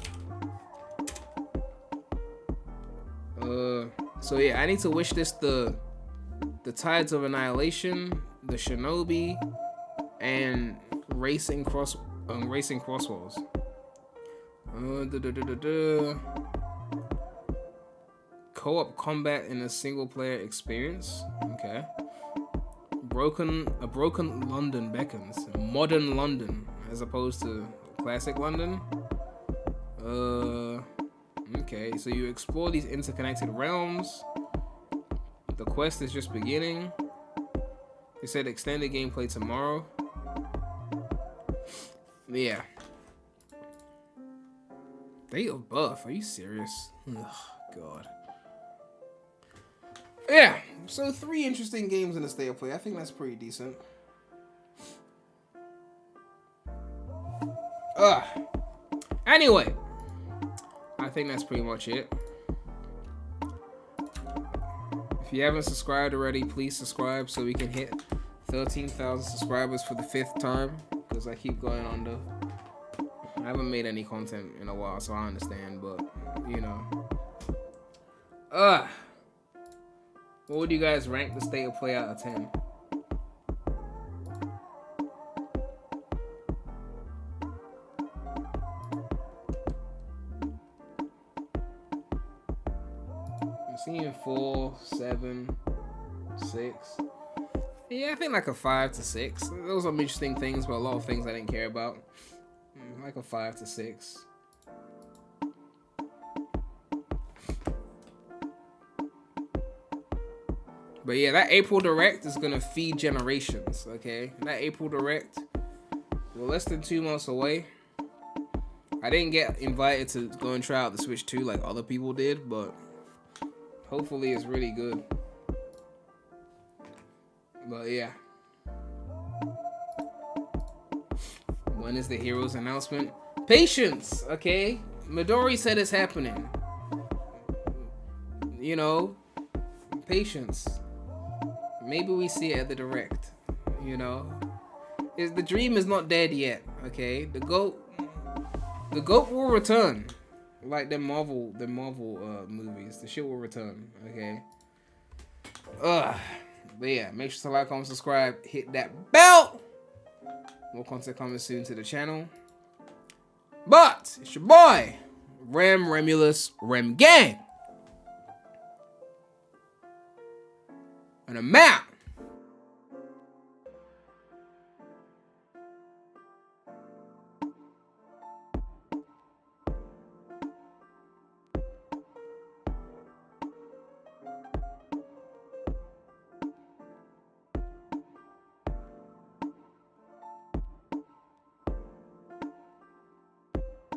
So yeah, I need to wish this the Tides of Annihilation, the Shinobi, and Racing Crossbows. Co-op combat in a single player experience. Okay. A broken London beckons. Modern London as opposed to classic London. Okay, so you explore these interconnected realms. The quest is just beginning. They said extended gameplay tomorrow. Yeah. Date of birth? Are you serious? Oh, God. Yeah, so 3 interesting games in the state of play. I think that's pretty decent. Anyway, I think that's pretty much it. If you haven't subscribed already, please subscribe so we can hit 13,000 subscribers for the 5th time. Because I keep going under. I haven't made any content in a while, so I understand, but, you know. What would you guys rank the state of play out of 10? I'm seeing 4, 7, 6. Yeah, I think like a 5 to 6. Those are interesting things, but a lot of things I didn't care about. Like a 5 to 6. But yeah, that April Direct is gonna feed generations, okay? That April Direct, we're less than 2 months away. I didn't get invited to go and try out the Switch 2 like other people did, but hopefully it's really good. But yeah. When is the Heroes announcement? Patience, okay? Midori said it's happening. You know, patience. Maybe we see it at the Direct, you know? The dream is not dead yet, okay? The goat will return. Like the Marvel movies. The shit will return, okay? But yeah, make sure to like, comment, subscribe, hit that bell. More content coming soon to the channel. But it's your boy, PREMulous, Rem Gang. And I'm out.